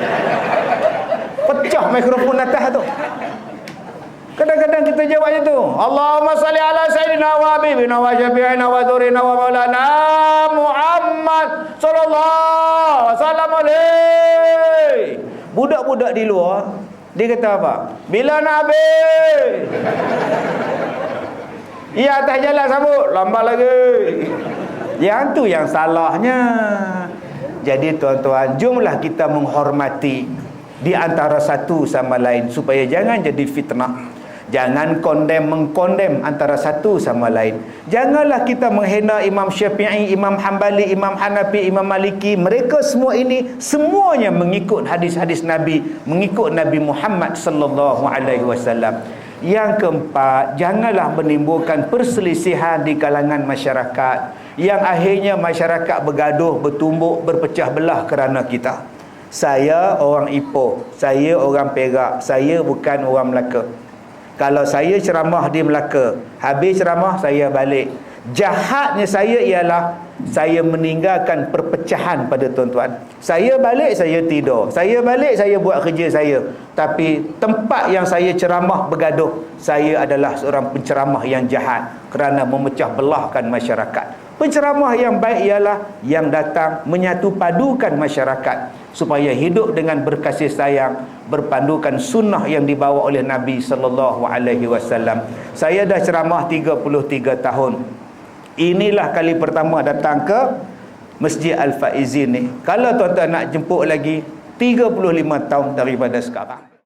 Pecah mikrofon atas tu. Kadang-kadang kita jawab macam tu. Allahumma salli ala sayyidina wa habibina wa syafi'ina wa dhurina wa maulana Muhammad sallallahu wasallam alaih. Budak-budak di luar, dia kata apa? Bila nak habis? Ya, atas jalan sambut, lambat lagi. Yang tu yang salahnya. Jadi tuan-tuan, jomlah kita menghormati di antara satu sama lain supaya jangan jadi fitnah. Jangan mengkondem antara satu sama lain. Janganlah kita menghina Imam Syafi'i, Imam Hanbali, Imam Hanafi, Imam Maliki. Mereka semua ini semuanya mengikut hadis-hadis Nabi, mengikut Nabi Muhammad sallallahu alaihi wasallam. Yang keempat, janganlah menimbulkan perselisihan di kalangan masyarakat yang akhirnya masyarakat bergaduh, bertumbuk, berpecah belah kerana kita. Saya orang Ipoh, saya orang Perak, saya bukan orang Melaka. Kalau saya ceramah di Melaka, habis ceramah saya balik. Jahatnya saya ialah saya meninggalkan perpecahan pada tuan-tuan. Saya balik, saya tidur. Saya balik, saya buat kerja saya. Tapi tempat yang saya ceramah bergaduh, saya adalah seorang penceramah yang jahat kerana memecah belahkan masyarakat. Penceramah yang baik ialah yang datang menyatu padukan masyarakat supaya hidup dengan berkasih sayang, berpandukan sunnah yang dibawa oleh Nabi sallallahu alaihi wasallam. Saya dah ceramah 33 tahun. Inilah kali pertama datang ke Masjid Al-Faizin ni. Kalau tuan-tuan nak jemput lagi, 35 tahun daripada sekarang.